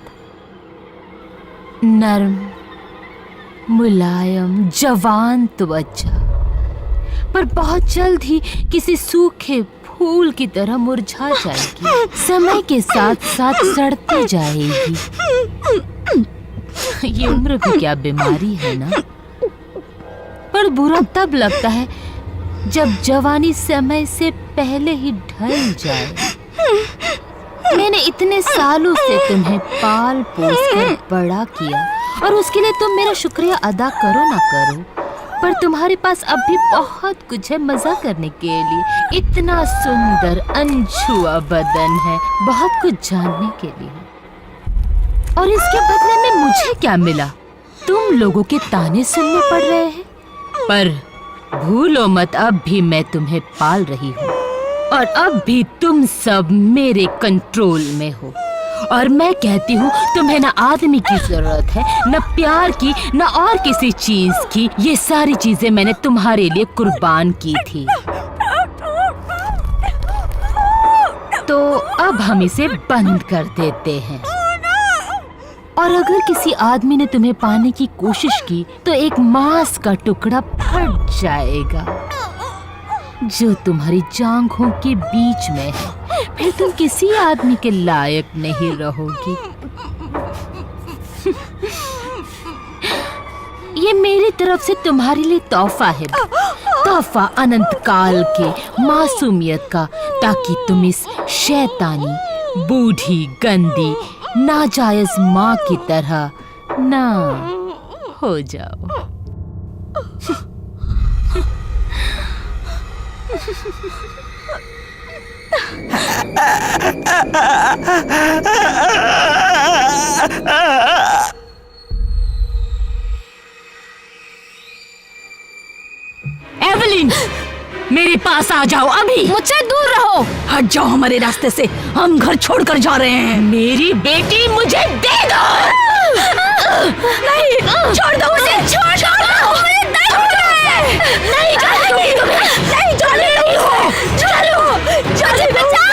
नर्म, मुलायम, जवान त्वचा, पर बहुत जल्द ही किसी सूखे फूल की तरह मुरझा जाएगी, समय के साथ साथ सड़ती जाएगी। ये उम्र भी क्या बीमारी है ना। पर बुरा तब लगता है जब जवानी समय से पहले ही ढल जाए। मैंने इतने सालों से तुम्हें पाल पोस कर बड़ा किया और उसके लिए तुम मेरा शुक्रिया अदा करो ना करो, पर तुम्हारे पास अब भी बहुत कुछ है मजा करने के लिए। इतना सुंदर अनछुआ बदन है, बहुत कुछ जानने के लिए। और इसके बदले में मुझे क्या मिला? तुम लोगों के ताने सुनने पड़ रहे हैं, पर भूलो मत अब भी मैं तुम्हें पाल रही हूँ और अब भी तुम सब मेरे कंट्रोल में हो। और मैं कहती हूँ तुम्हें न आदमी की जरूरत है, न प्यार की, न और किसी चीज की। ये सारी चीजें मैंने तुम्हारे लिए कुर्बान की थी। तो अब हम इसे बंद कर देते हैं। और अगर किसी आदमी ने तुम्हें पाने की कोशिश की तो एक मांस का टुकड़ा फट जाएगा जो तुम्हारी जांघों के बीच में है। फिर तुम किसी आदमी के लायक नहीं रहोगी। ये मेरी तरफ से तुम्हारे लिए तोहफा है, तोहफा अनंत काल के मासूमियत का, ताकि तुम इस शैतानी, बूढ़ी, गंदी, नाजायज माँ की तरह ना हो जाओ। एवलिन, मेरे पास आ जाओ अभी। मुझसे दूर रहो। हट जाओ हमारे रास्ते से, हम घर छोड़कर जा रहे हैं। मेरी बेटी मुझे दे दो। नहीं, छोड़ दो उसे, छोड़ दो। नहीं जाने तुम्हें, नहीं जाने दो। चलो, चलो बचाओ।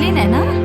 बोले नैना।